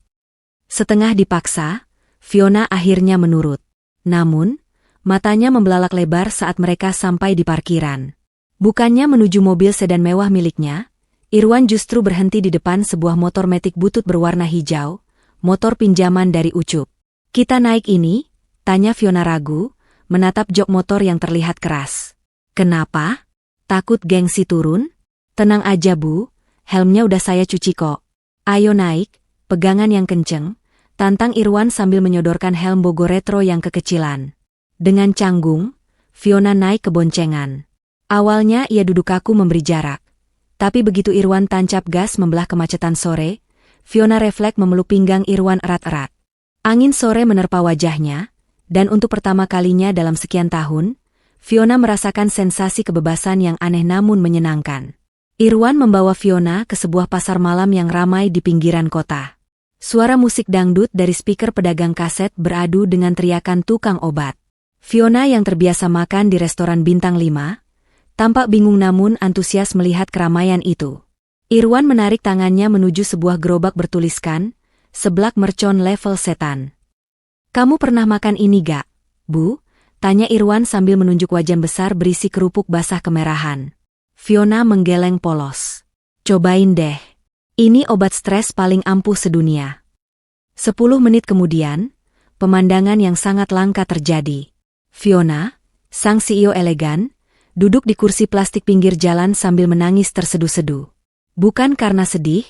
S1: Setengah dipaksa, Fiona akhirnya menurut. Namun, matanya membelalak lebar saat mereka sampai di parkiran. Bukannya menuju mobil sedan mewah miliknya, Irwan justru berhenti di depan sebuah motor metik butut berwarna hijau, motor pinjaman dari Ucup. Kita naik ini? Tanya Fiona ragu, menatap jok motor yang terlihat keras. Kenapa? Takut gengsi turun? Tenang aja Bu, helmnya udah saya cuci kok. Ayo naik, pegangan yang kenceng, tantang Irwan sambil menyodorkan helm bogo retro yang kekecilan. Dengan canggung, Fiona naik ke boncengan. Awalnya ia duduk kaku memberi jarak. Tapi begitu Irwan tancap gas membelah kemacetan sore, Fiona refleks memeluk pinggang Irwan erat-erat. Angin sore menerpa wajahnya, dan untuk pertama kalinya dalam sekian tahun, Fiona merasakan sensasi kebebasan yang aneh namun menyenangkan. Irwan membawa Fiona ke sebuah pasar malam yang ramai di pinggiran kota. Suara musik dangdut dari speaker pedagang kaset beradu dengan teriakan tukang obat. Fiona yang terbiasa makan di restoran bintang 5, tampak bingung namun antusias melihat keramaian itu. Irwan menarik tangannya menuju sebuah gerobak bertuliskan, seblak mercon level setan. Kamu pernah makan ini gak, Bu? Tanya Irwan sambil menunjuk wajan besar berisi kerupuk basah kemerahan. Fiona menggeleng polos. Cobain deh. Ini obat stres paling ampuh sedunia. 10 menit kemudian, pemandangan yang sangat langka terjadi. Fiona, sang CEO elegan, duduk di kursi plastik pinggir jalan sambil menangis terseduh-seduh. Bukan karena sedih,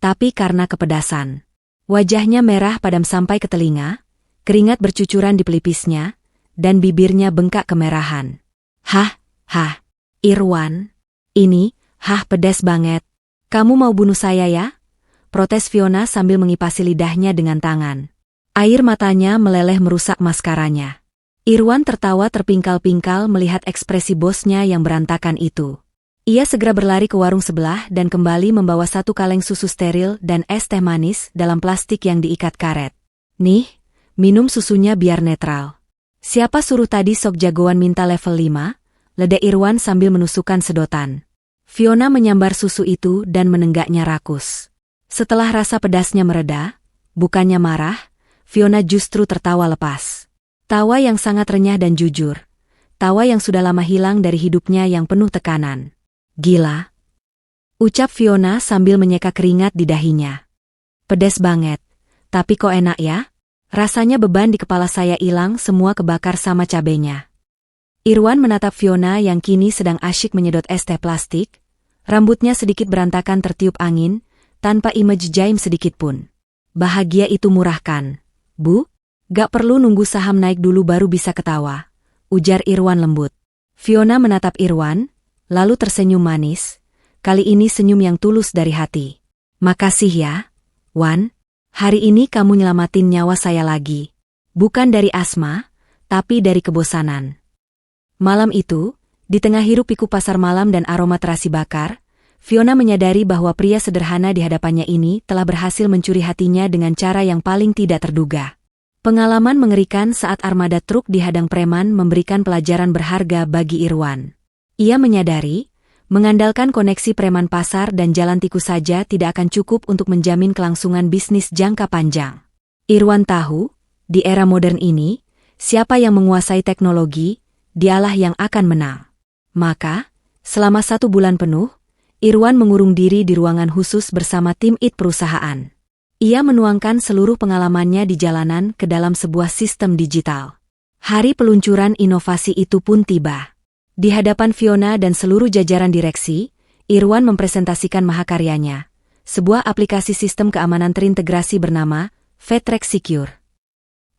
S1: tapi karena kepedasan. Wajahnya merah padam sampai ke telinga, keringat bercucuran di pelipisnya, dan bibirnya bengkak kemerahan. Hah, Irwan. Ini, pedas banget. Kamu mau bunuh saya ya? Protes Fiona sambil mengipasi lidahnya dengan tangan. Air matanya meleleh merusak maskaranya. Irwan tertawa terpingkal-pingkal melihat ekspresi bosnya yang berantakan itu. Ia segera berlari ke warung sebelah dan kembali membawa satu kaleng susu steril dan es teh manis dalam plastik yang diikat karet. Nih, minum susunya biar netral. Siapa suruh tadi sok jagoan minta level 5? Leda Irwan sambil menusukkan sedotan. Fiona menyambar susu itu dan menenggaknya rakus. Setelah rasa pedasnya mereda, bukannya marah, Fiona justru tertawa lepas. Tawa yang sangat renyah dan jujur. Tawa yang sudah lama hilang dari hidupnya yang penuh tekanan. Gila. Ucap Fiona sambil menyeka keringat di dahinya. Pedas banget. Tapi kok enak ya? Rasanya beban di kepala saya hilang semua kebakar sama cabenya. Irwan menatap Fiona yang kini sedang asyik menyedot es teh plastik. Rambutnya sedikit berantakan tertiup angin, tanpa image jaim sedikit pun. Bahagia itu murah kan, Bu? Gak perlu nunggu saham naik dulu baru bisa ketawa, ujar Irwan lembut. Fiona menatap Irwan, lalu tersenyum manis. Kali ini senyum yang tulus dari hati. Makasih ya, Wan. Hari ini kamu nyelamatin nyawa saya lagi. Bukan dari asma, tapi dari kebosanan. Malam itu, di tengah hiruk-pikuk pasar malam dan aroma terasi bakar, Fiona menyadari bahwa pria sederhana di hadapannya ini telah berhasil mencuri hatinya dengan cara yang paling tidak terduga. Pengalaman mengerikan saat armada truk dihadang preman memberikan pelajaran berharga bagi Irwan. Ia menyadari, mengandalkan koneksi preman pasar dan jalan tikus saja tidak akan cukup untuk menjamin kelangsungan bisnis jangka panjang. Irwan tahu, di era modern ini, siapa yang menguasai teknologi, dialah yang akan menang. Maka, selama 1 bulan penuh, Irwan mengurung diri di ruangan khusus bersama tim IT perusahaan. Ia menuangkan seluruh pengalamannya di jalanan ke dalam sebuah sistem digital. Hari peluncuran inovasi itu pun tiba. Di hadapan Fiona dan seluruh jajaran direksi, Irwan mempresentasikan mahakaryanya, sebuah aplikasi sistem keamanan terintegrasi bernama Vetrex Secure.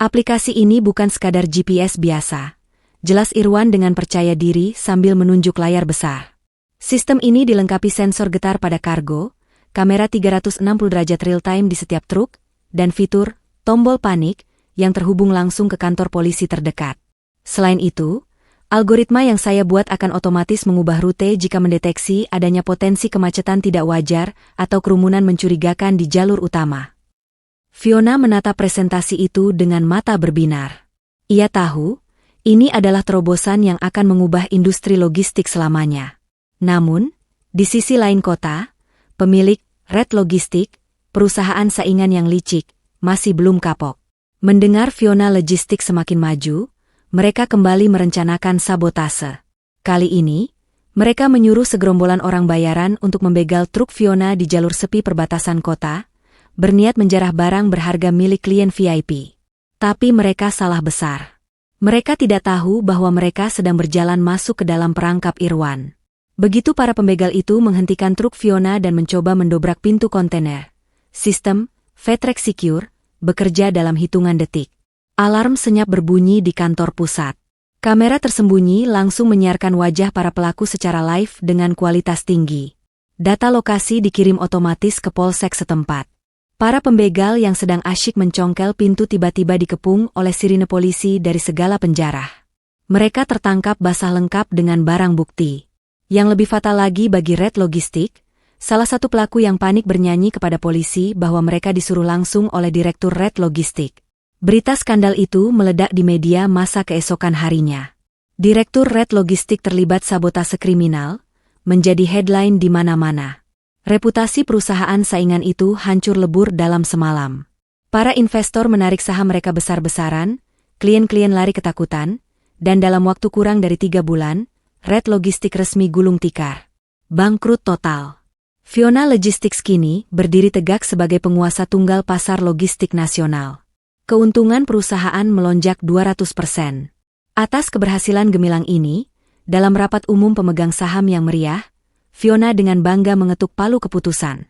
S1: Aplikasi ini bukan sekadar GPS biasa. Jelas Irwan dengan percaya diri sambil menunjuk layar besar. Sistem ini dilengkapi sensor getar pada kargo, kamera 360 derajat real-time di setiap truk, dan fitur tombol panik yang terhubung langsung ke kantor polisi terdekat. Selain itu, algoritma yang saya buat akan otomatis mengubah rute jika mendeteksi adanya potensi kemacetan tidak wajar atau kerumunan mencurigakan di jalur utama. Fiona menatap presentasi itu dengan mata berbinar. Ia tahu, ini adalah terobosan yang akan mengubah industri logistik selamanya. Namun, di sisi lain kota, pemilik Red Logistik, perusahaan saingan yang licik, masih belum kapok. Mendengar Fiona Logistik semakin maju, mereka kembali merencanakan sabotase. Kali ini, mereka menyuruh segerombolan orang bayaran untuk membegal truk Fiona di jalur sepi perbatasan kota, berniat menjarah barang berharga milik klien VIP. Tapi mereka salah besar. Mereka tidak tahu bahwa mereka sedang berjalan masuk ke dalam perangkap Irwan. Begitu para pembegal itu menghentikan truk Fiona dan mencoba mendobrak pintu kontainer, sistem Vetrex Secure bekerja dalam hitungan detik. Alarm senyap berbunyi di kantor pusat. Kamera tersembunyi langsung menyiarkan wajah para pelaku secara live dengan kualitas tinggi. Data lokasi dikirim otomatis ke polsek setempat. Para pembegal yang sedang asyik mencongkel pintu tiba-tiba dikepung oleh sirine polisi dari segala penjara. Mereka tertangkap basah lengkap dengan barang bukti. Yang lebih fatal lagi bagi Red Logistik, salah satu pelaku yang panik bernyanyi kepada polisi bahwa mereka disuruh langsung oleh Direktur Red Logistik. Berita skandal itu meledak di media massa keesokan harinya. Direktur Red Logistik terlibat sabotase kriminal, menjadi headline di mana-mana. Reputasi perusahaan saingan itu hancur lebur dalam semalam. Para investor menarik saham mereka besar-besaran, klien-klien lari ketakutan, dan dalam waktu kurang dari 3 bulan, Red Logistik resmi gulung tikar. Bangkrut total. Fiona Logistics kini berdiri tegak sebagai penguasa tunggal pasar logistik nasional. Keuntungan perusahaan melonjak 200%. Atas keberhasilan gemilang ini, dalam rapat umum pemegang saham yang meriah, Fiona dengan bangga mengetuk palu keputusan.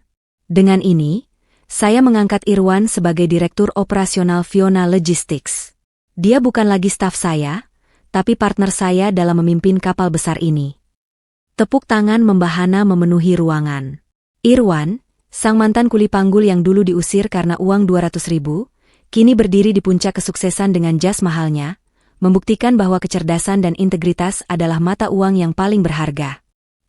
S1: Dengan ini, saya mengangkat Irwan sebagai Direktur Operasional Fiona Logistics. Dia bukan lagi staf saya, tapi partner saya dalam memimpin kapal besar ini. Tepuk tangan membahana memenuhi ruangan. Irwan, sang mantan kuli panggul yang dulu diusir karena uang 200.000, kini berdiri di puncak kesuksesan dengan jas mahalnya, membuktikan bahwa kecerdasan dan integritas adalah mata uang yang paling berharga.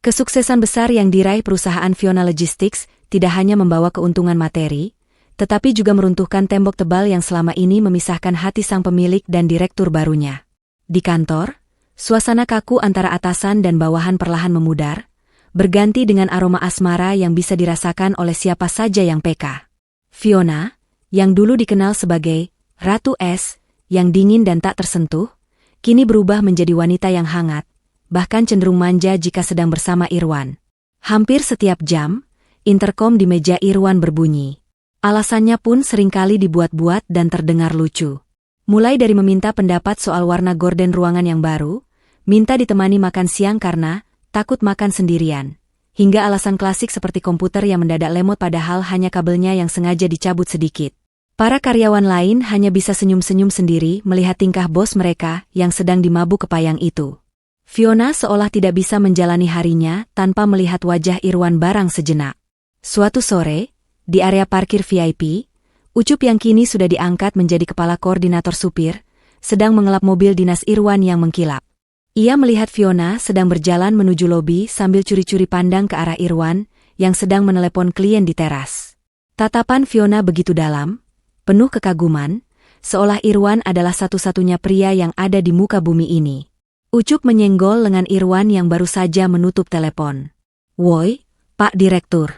S1: Kesuksesan besar yang diraih perusahaan Fiona Logistics tidak hanya membawa keuntungan materi, tetapi juga meruntuhkan tembok tebal yang selama ini memisahkan hati sang pemilik dan direktur barunya. Di kantor, suasana kaku antara atasan dan bawahan perlahan memudar, berganti dengan aroma asmara yang bisa dirasakan oleh siapa saja yang peka. Fiona, yang dulu dikenal sebagai Ratu Es, yang dingin dan tak tersentuh, kini berubah menjadi wanita yang hangat, bahkan cenderung manja jika sedang bersama Irwan. Hampir setiap jam, interkom di meja Irwan berbunyi. Alasannya pun seringkali dibuat-buat dan terdengar lucu. Mulai dari meminta pendapat soal warna gorden ruangan yang baru, minta ditemani makan siang karena takut makan sendirian, hingga alasan klasik seperti komputer yang mendadak lemot padahal hanya kabelnya yang sengaja dicabut sedikit. Para karyawan lain hanya bisa senyum-senyum sendiri melihat tingkah bos mereka yang sedang dimabuk kepayang itu. Fiona seolah tidak bisa menjalani harinya tanpa melihat wajah Irwan barang sejenak. Suatu sore, di area parkir VIP, Ucup yang kini sudah diangkat menjadi kepala koordinator supir, sedang mengelap mobil dinas Irwan yang mengkilap. Ia melihat Fiona sedang berjalan menuju lobi sambil curi-curi pandang ke arah Irwan yang sedang menelepon klien di teras. Tatapan Fiona begitu dalam, penuh kekaguman, seolah Irwan adalah satu-satunya pria yang ada di muka bumi ini. Ucup menyenggol lengan Irwan yang baru saja menutup telepon. "Woi, Pak Direktur.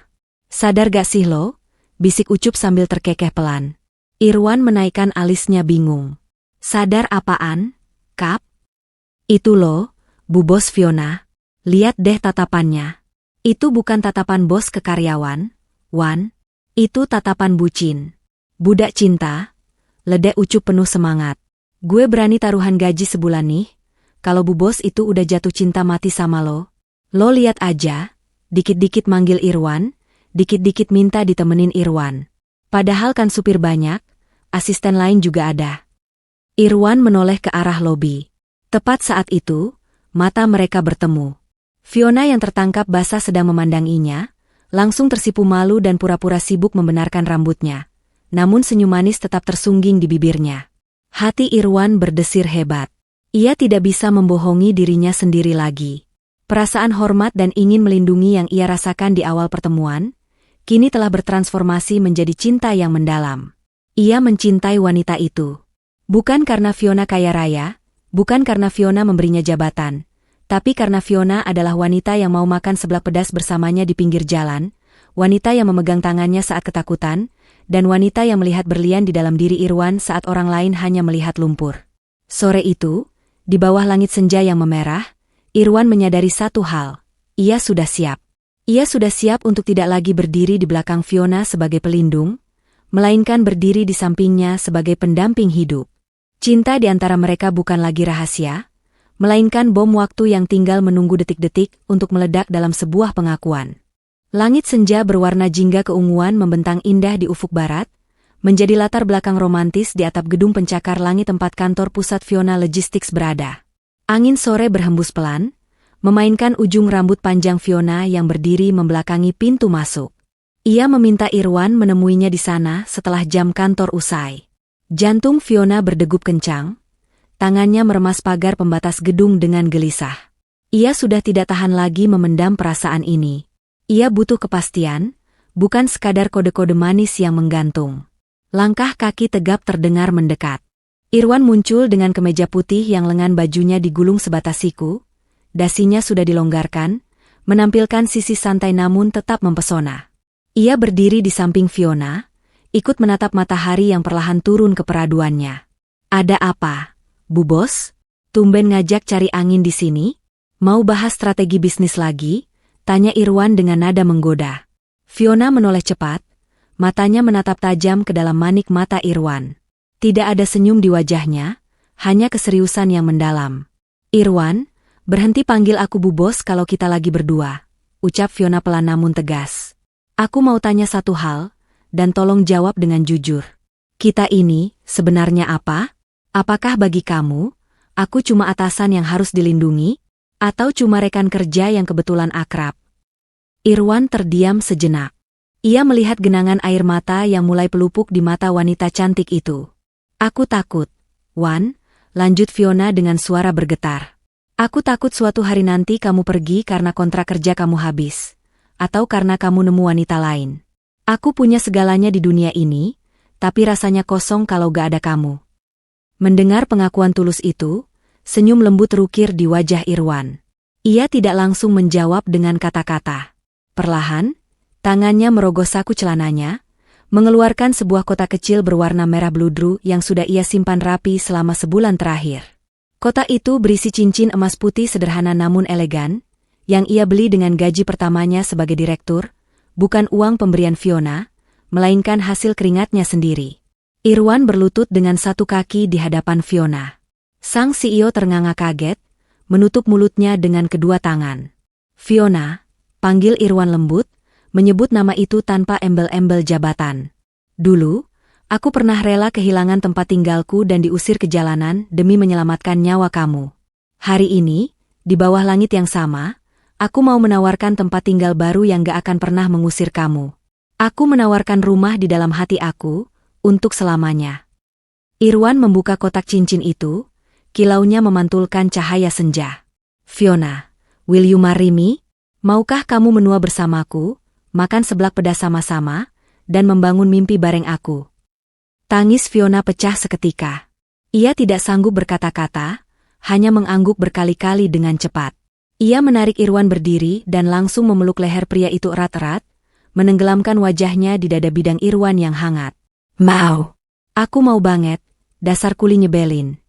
S1: Sadar gak sih lo?" bisik Ucup sambil terkekeh pelan. Irwan menaikkan alisnya bingung. "Sadar apaan, Kap?" "Itu lo, Bu Bos Fiona. Lihat deh tatapannya. Itu bukan tatapan bos ke karyawan, Wan. Itu tatapan bucin. Budak cinta," ledek Ucup penuh semangat. "Gue berani taruhan gaji sebulan nih, kalau Bu Bos itu udah jatuh cinta mati sama lo. Lo lihat aja," dikit-dikit manggil Irwan, dikit-dikit minta ditemenin Irwan. Padahal kan supir banyak, asisten lain juga ada. Irwan menoleh ke arah lobi. Tepat saat itu, mata mereka bertemu. Fiona yang tertangkap basah sedang memandanginya, langsung tersipu malu dan pura-pura sibuk membenarkan rambutnya. Namun senyum manis tetap tersungging di bibirnya. Hati Irwan berdesir hebat. Ia tidak bisa membohongi dirinya sendiri lagi. Perasaan hormat dan ingin melindungi yang ia rasakan di awal pertemuan, kini telah bertransformasi menjadi cinta yang mendalam. Ia mencintai wanita itu. Bukan karena Fiona kaya raya, bukan karena Fiona memberinya jabatan, tapi karena Fiona adalah wanita yang mau makan seblak pedas bersamanya di pinggir jalan, wanita yang memegang tangannya saat ketakutan, dan wanita yang melihat berlian di dalam diri Irwan saat orang lain hanya melihat lumpur. Sore itu, di bawah langit senja yang memerah, Irwan menyadari satu hal. Ia sudah siap. Ia sudah siap untuk tidak lagi berdiri di belakang Fiona sebagai pelindung, melainkan berdiri di sampingnya sebagai pendamping hidup. Cinta di antara mereka bukan lagi rahasia, melainkan bom waktu yang tinggal menunggu detik-detik untuk meledak dalam sebuah pengakuan. Langit senja berwarna jingga keunguan membentang indah di ufuk barat, menjadi latar belakang romantis di atap gedung pencakar langit tempat kantor pusat Fiona Logistics berada. Angin sore berhembus pelan, memainkan ujung rambut panjang Fiona yang berdiri membelakangi pintu masuk. Ia meminta Irwan menemuinya di sana setelah jam kantor usai. Jantung Fiona berdegup kencang, tangannya meremas pagar pembatas gedung dengan gelisah. Ia sudah tidak tahan lagi memendam perasaan ini. Ia butuh kepastian, bukan sekadar kode-kode manis yang menggantung. Langkah kaki tegap terdengar mendekat. Irwan muncul dengan kemeja putih yang lengan bajunya digulung sebatas siku, dasinya sudah dilonggarkan, menampilkan sisi santai namun tetap mempesona. Ia berdiri di samping Fiona, ikut menatap matahari yang perlahan turun ke peraduannya. "Ada apa, Bu Bos? Tumben ngajak cari angin di sini? Mau bahas strategi bisnis lagi?" tanya Irwan dengan nada menggoda. Fiona menoleh cepat, matanya menatap tajam ke dalam manik mata Irwan. Tidak ada senyum di wajahnya, hanya keseriusan yang mendalam. "Irwan, berhenti panggil aku Bu Bos kalau kita lagi berdua," ucap Fiona pelan namun tegas. "Aku mau tanya satu hal, dan tolong jawab dengan jujur. Kita ini sebenarnya apa? Apakah bagi kamu, aku cuma atasan yang harus dilindungi, atau cuma rekan kerja yang kebetulan akrab?" Irwan terdiam sejenak. Ia melihat genangan air mata yang mulai pelupuk di mata wanita cantik itu. "Aku takut, Wan," lanjut Fiona dengan suara bergetar. "Aku takut suatu hari nanti kamu pergi karena kontrak kerja kamu habis, atau karena kamu nemu wanita lain. Aku punya segalanya di dunia ini, tapi rasanya kosong kalau gak ada kamu." Mendengar pengakuan tulus itu, senyum lembut rukir di wajah Irwan. Ia tidak langsung menjawab dengan kata-kata. Perlahan, tangannya merogoh saku celananya, mengeluarkan sebuah kotak kecil berwarna merah bludru yang sudah ia simpan rapi selama sebulan terakhir. Kotak itu berisi cincin emas putih sederhana namun elegan, yang ia beli dengan gaji pertamanya sebagai direktur, bukan uang pemberian Fiona, melainkan hasil keringatnya sendiri. Irwan berlutut dengan satu kaki di hadapan Fiona. Sang CEO ternganga kaget, menutup mulutnya dengan kedua tangan. "Fiona," panggil Irwan lembut, menyebut nama itu tanpa embel-embel jabatan. "Dulu, aku pernah rela kehilangan tempat tinggalku dan diusir ke jalanan demi menyelamatkan nyawa kamu. Hari ini, di bawah langit yang sama, aku mau menawarkan tempat tinggal baru yang gak akan pernah mengusir kamu. Aku menawarkan rumah di dalam hati aku, untuk selamanya." Irwan membuka kotak cincin itu, kilaunya memantulkan cahaya senja. "Fiona, will you marry me? Maukah kamu menua bersamaku, makan seblak pedas sama-sama, dan membangun mimpi bareng aku?" Tangis Fiona pecah seketika. Ia tidak sanggup berkata-kata, hanya mengangguk berkali-kali dengan cepat. Ia menarik Irwan berdiri dan langsung memeluk leher pria itu erat-erat, menenggelamkan wajahnya di dada bidang Irwan yang hangat. "Mau. Aku mau banget, dasar kuli nyebelin,"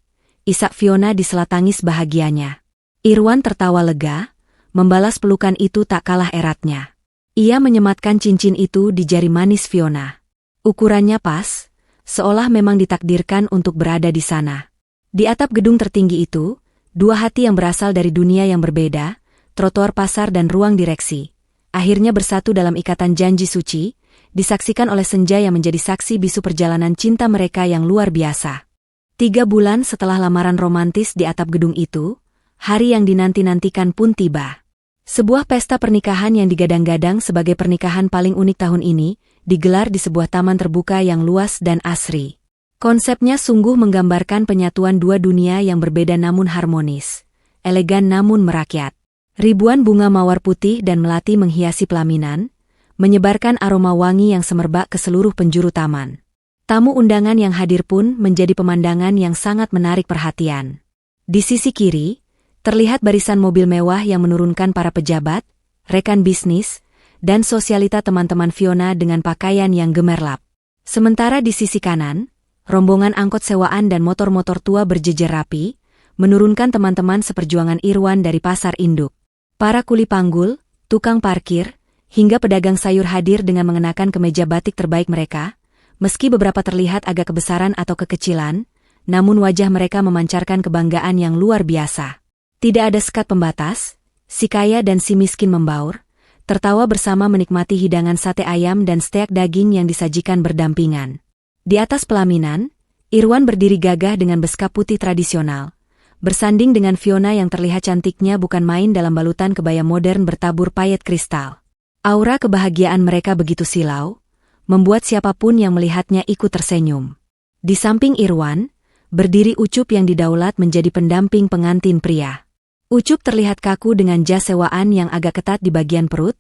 S1: isak Fiona di sela tangis bahagianya. Irwan tertawa lega, membalas pelukan itu tak kalah eratnya. Ia menyematkan cincin itu di jari manis Fiona. Ukurannya pas, seolah memang ditakdirkan untuk berada di sana. Di atap gedung tertinggi itu, dua hati yang berasal dari dunia yang berbeda, trotoar pasar dan ruang direksi, akhirnya bersatu dalam ikatan janji suci, disaksikan oleh senja yang menjadi saksi bisu perjalanan cinta mereka yang luar biasa. 3 bulan setelah lamaran romantis di atap gedung itu, hari yang dinanti-nantikan pun tiba. Sebuah pesta pernikahan yang digadang-gadang sebagai pernikahan paling unik tahun ini, digelar di sebuah taman terbuka yang luas dan asri. Konsepnya sungguh menggambarkan penyatuan dua dunia yang berbeda namun harmonis, elegan namun merakyat. Ribuan bunga mawar putih dan melati menghiasi pelaminan, menyebarkan aroma wangi yang semerbak ke seluruh penjuru taman. Tamu undangan yang hadir pun menjadi pemandangan yang sangat menarik perhatian. Di sisi kiri, terlihat barisan mobil mewah yang menurunkan para pejabat, rekan bisnis, dan sosialita teman-teman Fiona dengan pakaian yang gemerlap. Sementara di sisi kanan, rombongan angkot sewaan dan motor-motor tua berjejer rapi, menurunkan teman-teman seperjuangan Irwan dari pasar induk. Para kuli panggul, tukang parkir, hingga pedagang sayur hadir dengan mengenakan kemeja batik terbaik mereka, meski beberapa terlihat agak kebesaran atau kekecilan, namun wajah mereka memancarkan kebanggaan yang luar biasa. Tidak ada sekat pembatas, si kaya dan si miskin membaur, tertawa bersama menikmati hidangan sate ayam dan steak daging yang disajikan berdampingan. Di atas pelaminan, Irwan berdiri gagah dengan beskap putih tradisional, bersanding dengan Fiona yang terlihat cantiknya bukan main dalam balutan kebaya modern bertabur payet kristal. Aura kebahagiaan mereka begitu silau, membuat siapapun yang melihatnya ikut tersenyum. Di samping Irwan, berdiri Ucup yang didaulat menjadi pendamping pengantin pria. Ucup terlihat kaku dengan jas sewaan yang agak ketat di bagian perut,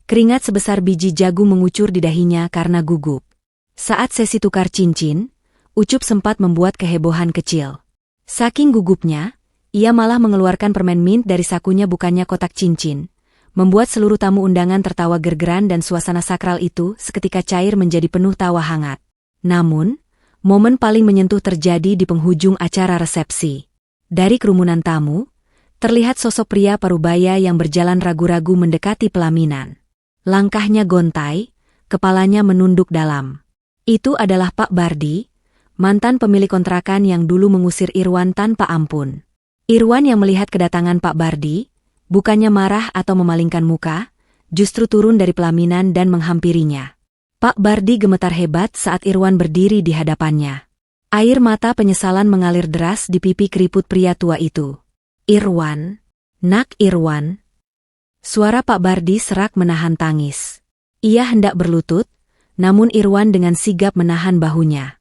S1: keringat sebesar biji jagung mengucur di dahinya karena gugup. Saat sesi tukar cincin, Ucup sempat membuat kehebohan kecil. Saking gugupnya, ia malah mengeluarkan permen mint dari sakunya bukannya kotak cincin, membuat seluruh tamu undangan tertawa gergeran dan suasana sakral itu seketika cair menjadi penuh tawa hangat. Namun, momen paling menyentuh terjadi di penghujung acara resepsi. Dari kerumunan tamu, terlihat sosok pria parubaya yang berjalan ragu-ragu mendekati pelaminan. Langkahnya gontai, kepalanya menunduk dalam. Itu adalah Pak Bardi, mantan pemilik kontrakan yang dulu mengusir Irwan tanpa ampun. Irwan yang melihat kedatangan Pak Bardi, bukannya marah atau memalingkan muka, justru turun dari pelaminan dan menghampirinya. Pak Bardi gemetar hebat saat Irwan berdiri di hadapannya. Air mata penyesalan mengalir deras di pipi keriput pria tua itu. "Irwan, nak Irwan." Suara Pak Bardi serak menahan tangis. Ia hendak berlutut, namun Irwan dengan sigap menahan bahunya.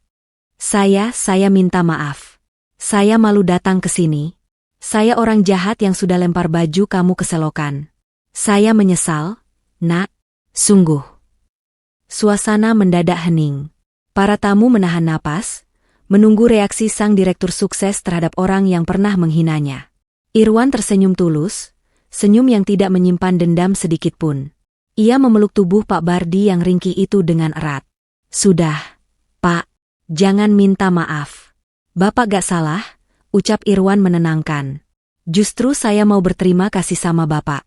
S1: Saya minta maaf. Saya malu datang ke sini. Saya orang jahat yang sudah lempar baju kamu ke selokan. Saya menyesal, nak, sungguh." Suasana mendadak hening. Para tamu menahan napas, menunggu reaksi sang direktur sukses terhadap orang yang pernah menghinanya. Irwan tersenyum tulus, senyum yang tidak menyimpan dendam sedikitpun. Ia memeluk tubuh Pak Bardi yang ringkih itu dengan erat. "Sudah, Pak, jangan minta maaf. Bapak gak salah," ucap Irwan menenangkan. "Justru saya mau berterima kasih sama Bapak.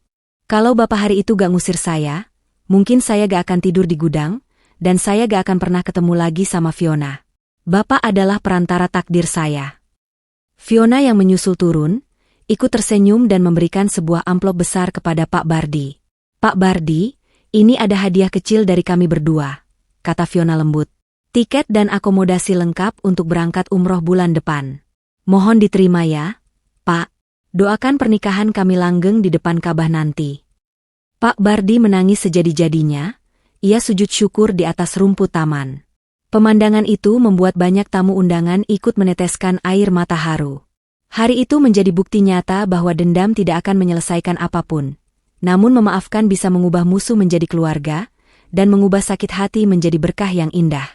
S1: Kalau Bapak hari itu gak ngusir saya, mungkin saya gak akan tidur di gudang, dan saya gak akan pernah ketemu lagi sama Fiona. Bapak adalah perantara takdir saya." Fiona yang menyusul turun, ikut tersenyum dan memberikan sebuah amplop besar kepada Pak Bardi. "Pak Bardi, ini ada hadiah kecil dari kami berdua," kata Fiona lembut. "Tiket dan akomodasi lengkap untuk berangkat umroh bulan depan. Mohon diterima ya, Pak. Doakan pernikahan kami langgeng di depan Ka'bah nanti." Pak Bardi menangis sejadi-jadinya. Ia sujud syukur di atas rumput taman. Pemandangan itu membuat banyak tamu undangan ikut meneteskan air mata haru. Hari itu menjadi bukti nyata bahwa dendam tidak akan menyelesaikan apapun. Namun memaafkan bisa mengubah musuh menjadi keluarga, dan mengubah sakit hati menjadi berkah yang indah.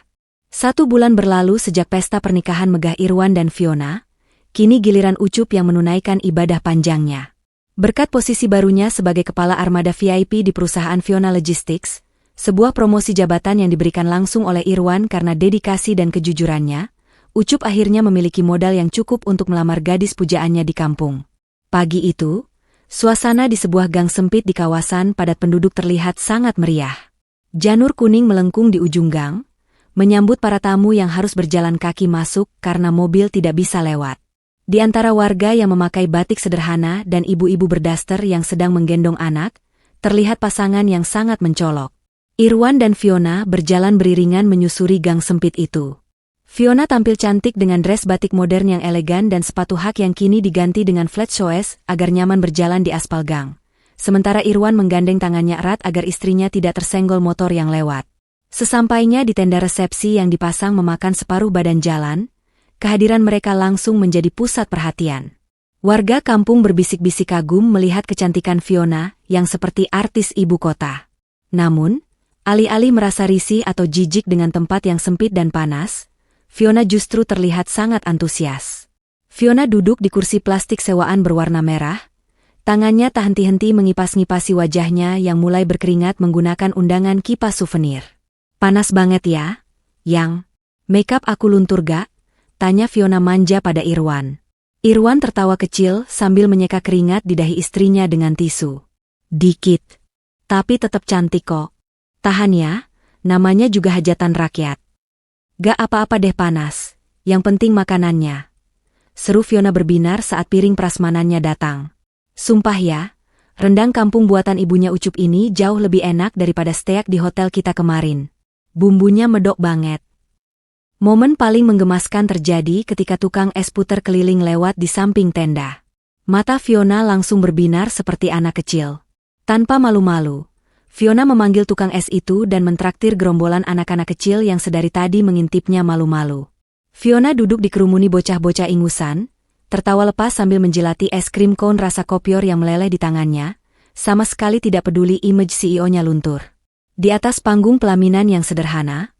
S1: 1 bulan berlalu sejak pesta pernikahan megah Irwan dan Fiona. Kini giliran Ucup yang menunaikan ibadah panjangnya. Berkat posisi barunya sebagai kepala armada VIP di perusahaan Fiona Logistics, sebuah promosi jabatan yang diberikan langsung oleh Irwan karena dedikasi dan kejujurannya, Ucup akhirnya memiliki modal yang cukup untuk melamar gadis pujaannya di kampung. Pagi itu, suasana di sebuah gang sempit di kawasan padat penduduk terlihat sangat meriah. Janur kuning melengkung di ujung gang, menyambut para tamu yang harus berjalan kaki masuk karena mobil tidak bisa lewat. Di antara warga yang memakai batik sederhana dan ibu-ibu berdaster yang sedang menggendong anak, terlihat pasangan yang sangat mencolok. Irwan dan Fiona berjalan beriringan menyusuri gang sempit itu. Fiona tampil cantik dengan dress batik modern yang elegan dan sepatu hak yang kini diganti dengan flat shoes agar nyaman berjalan di aspal gang. Sementara Irwan menggandeng tangannya erat agar istrinya tidak tersenggol motor yang lewat. Sesampainya di tenda resepsi yang dipasang memakan separuh badan jalan, kehadiran mereka langsung menjadi pusat perhatian. Warga kampung berbisik-bisik kagum melihat kecantikan Fiona yang seperti artis ibu kota. Namun, alih-alih merasa risih atau jijik dengan tempat yang sempit dan panas, Fiona justru terlihat sangat antusias. Fiona duduk di kursi plastik sewaan berwarna merah, tangannya tak henti-henti mengipas-ngipasi wajahnya yang mulai berkeringat menggunakan undangan kipas souvenir. "Panas banget ya, Yang? Makeup aku luntur gak?" tanya Fiona manja pada Irwan. Irwan tertawa kecil sambil menyeka keringat di dahi istrinya dengan tisu. "Dikit. Tapi tetap cantik kok. Tahan ya, namanya juga hajatan rakyat." "Gak apa-apa deh panas, yang penting makanannya," seru Fiona berbinar saat piring prasmanannya datang. "Sumpah ya, rendang kampung buatan ibunya Ucup ini jauh lebih enak daripada steak di hotel kita kemarin. Bumbunya medok banget." Momen paling menggemaskan terjadi ketika tukang es puter keliling lewat di samping tenda. Mata Fiona langsung berbinar seperti anak kecil. Tanpa malu-malu, Fiona memanggil tukang es itu dan mentraktir gerombolan anak-anak kecil yang sedari tadi mengintipnya malu-malu. Fiona duduk dikerumuni bocah-bocah ingusan, tertawa lepas sambil menjilati es krim cone rasa kopior yang meleleh di tangannya, sama sekali tidak peduli image CEO-nya luntur. Di atas panggung pelaminan yang sederhana,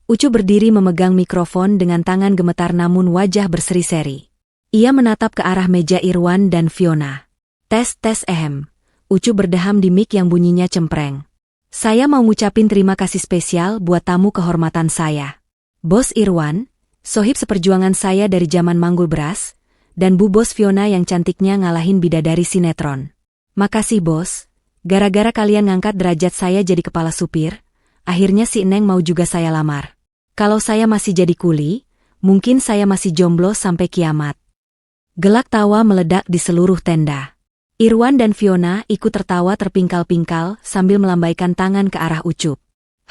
S1: Ucup berdiri memegang mikrofon dengan tangan gemetar namun wajah berseri-seri. Ia menatap ke arah meja Irwan dan Fiona. Tes ehem. Ucup berdeham di mic yang bunyinya cempreng. "Saya mau ngucapin terima kasih spesial buat tamu kehormatan saya. Bos Irwan, sohib seperjuangan saya dari zaman manggul beras, dan Bu Bos Fiona yang cantiknya ngalahin bidadari sinetron. Makasih bos, gara-gara kalian ngangkat derajat saya jadi kepala supir, akhirnya si Neng mau juga saya lamar. Kalau saya masih jadi kuli, mungkin saya masih jomblo sampai kiamat." Gelak tawa meledak di seluruh tenda. Irwan dan Fiona ikut tertawa terpingkal-pingkal sambil melambaikan tangan ke arah Ucup.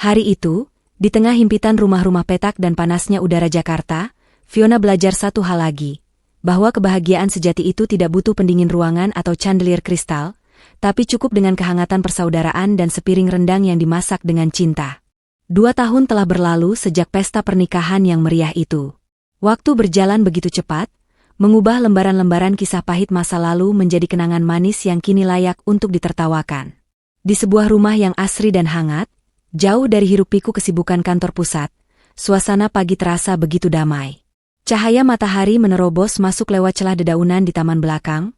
S1: Hari itu, di tengah himpitan rumah-rumah petak dan panasnya udara Jakarta, Fiona belajar satu hal lagi, bahwa kebahagiaan sejati itu tidak butuh pendingin ruangan atau chandelier kristal, tapi cukup dengan kehangatan persaudaraan dan sepiring rendang yang dimasak dengan cinta. 2 tahun telah berlalu sejak pesta pernikahan yang meriah itu. Waktu berjalan begitu cepat, mengubah lembaran-lembaran kisah pahit masa lalu menjadi kenangan manis yang kini layak untuk ditertawakan. Di sebuah rumah yang asri dan hangat, jauh dari hiruk-pikuk kesibukan kantor pusat, suasana pagi terasa begitu damai. Cahaya matahari menerobos masuk lewat celah dedaunan di taman belakang,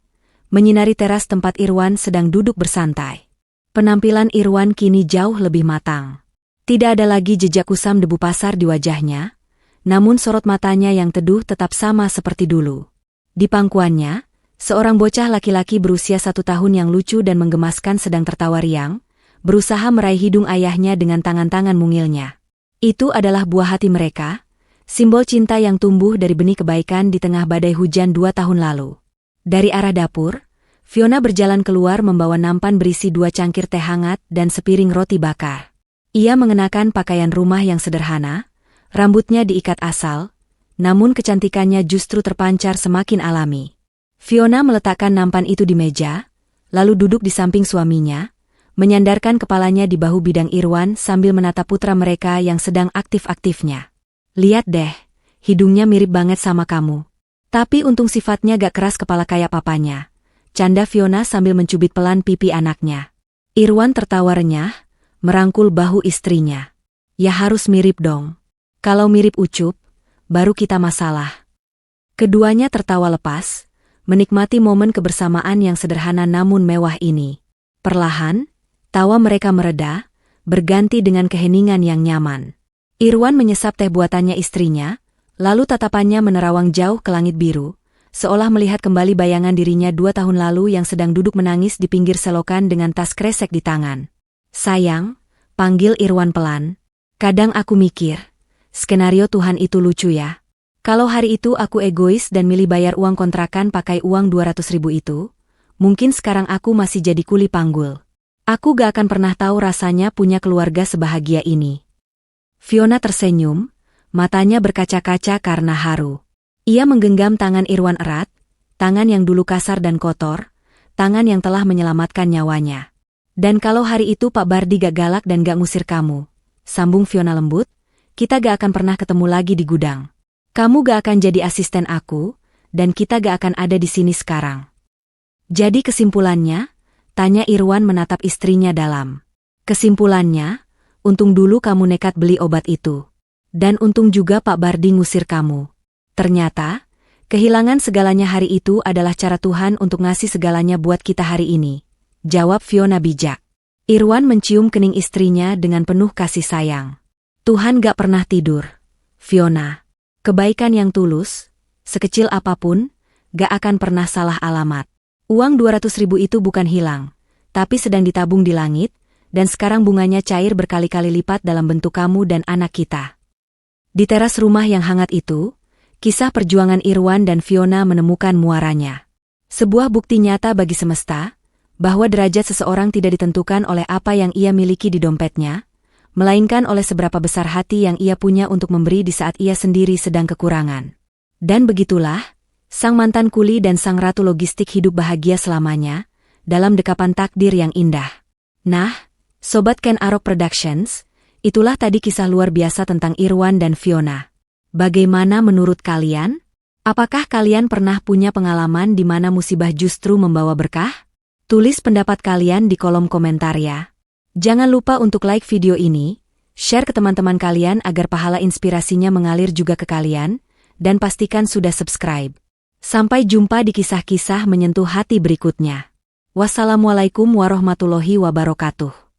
S1: menyinari teras tempat Irwan sedang duduk bersantai. Penampilan Irwan kini jauh lebih matang. Tidak ada lagi jejak kusam debu pasar di wajahnya, namun sorot matanya yang teduh tetap sama seperti dulu. Di pangkuannya, seorang bocah laki-laki berusia 1 tahun yang lucu dan menggemaskan sedang tertawa riang, berusaha meraih hidung ayahnya dengan tangan-tangan mungilnya. Itu adalah buah hati mereka, simbol cinta yang tumbuh dari benih kebaikan di tengah badai hujan 2 tahun lalu. Dari arah dapur, Fiona berjalan keluar membawa nampan berisi 2 cangkir teh hangat dan sepiring roti bakar. Ia mengenakan pakaian rumah yang sederhana, rambutnya diikat asal, namun kecantikannya justru terpancar semakin alami. Fiona meletakkan nampan itu di meja, lalu duduk di samping suaminya, menyandarkan kepalanya di bahu bidang Irwan sambil menatap putra mereka yang sedang aktif-aktifnya. Lihat deh, hidungnya mirip banget sama kamu. Tapi untung sifatnya gak keras kepala kayak papanya. Canda Fiona sambil mencubit pelan pipi anaknya. Irwan tertawa renyah, merangkul bahu istrinya. Ya harus mirip dong. Kalau mirip ucup, baru kita masalah. Keduanya tertawa lepas, menikmati momen kebersamaan yang sederhana namun mewah ini. Perlahan, tawa mereka mereda, berganti dengan keheningan yang nyaman. Irwan menyesap teh buatannya istrinya, lalu tatapannya menerawang jauh ke langit biru, seolah melihat kembali bayangan dirinya 2 tahun lalu yang sedang duduk menangis di pinggir selokan dengan tas kresek di tangan. Sayang, panggil Irwan pelan. Kadang aku mikir, skenario Tuhan itu lucu ya. Kalau hari itu aku egois dan milih bayar uang kontrakan pakai uang 200.000 itu, mungkin sekarang aku masih jadi kuli panggul. Aku gak akan pernah tahu rasanya punya keluarga sebahagia ini. Fiona tersenyum, matanya berkaca-kaca karena haru. Ia menggenggam tangan Irwan erat, tangan yang dulu kasar dan kotor, tangan yang telah menyelamatkan nyawanya. Dan kalau hari itu Pak Bardi gak galak dan gak ngusir kamu, sambung Fiona lembut, kita gak akan pernah ketemu lagi di gudang. Kamu gak akan jadi asisten aku, dan kita gak akan ada di sini sekarang. Jadi kesimpulannya, tanya Irwan menatap istrinya dalam. Kesimpulannya, untung dulu kamu nekat beli obat itu. Dan untung juga Pak Bardi ngusir kamu. Ternyata, kehilangan segalanya hari itu adalah cara Tuhan untuk ngasih segalanya buat kita hari ini. Jawab Fiona bijak. Irwan mencium kening istrinya dengan penuh kasih sayang. Tuhan gak pernah tidur. Fiona, kebaikan yang tulus, sekecil apapun, gak akan pernah salah alamat. Uang 200.000 itu bukan hilang, tapi sedang ditabung di langit, dan sekarang bunganya cair berkali-kali lipat dalam bentuk kamu dan anak kita. Di teras rumah yang hangat itu, kisah perjuangan Irwan dan Fiona menemukan muaranya. Sebuah bukti nyata bagi semesta, bahwa derajat seseorang tidak ditentukan oleh apa yang ia miliki di dompetnya, melainkan oleh seberapa besar hati yang ia punya untuk memberi di saat ia sendiri sedang kekurangan. Dan begitulah, sang mantan kuli dan sang ratu logistik hidup bahagia selamanya, dalam dekapan takdir yang indah. Nah, Sobat Ken Arok Productions, itulah tadi kisah luar biasa tentang Irwan dan Fiona. Bagaimana menurut kalian? Apakah kalian pernah punya pengalaman di mana musibah justru membawa berkah? Tulis pendapat kalian di kolom komentar ya. Jangan lupa untuk like video ini, share ke teman-teman kalian agar pahala inspirasinya mengalir juga ke kalian, dan pastikan sudah subscribe. Sampai jumpa di kisah-kisah menyentuh hati berikutnya. Wassalamualaikum warahmatullahi wabarakatuh.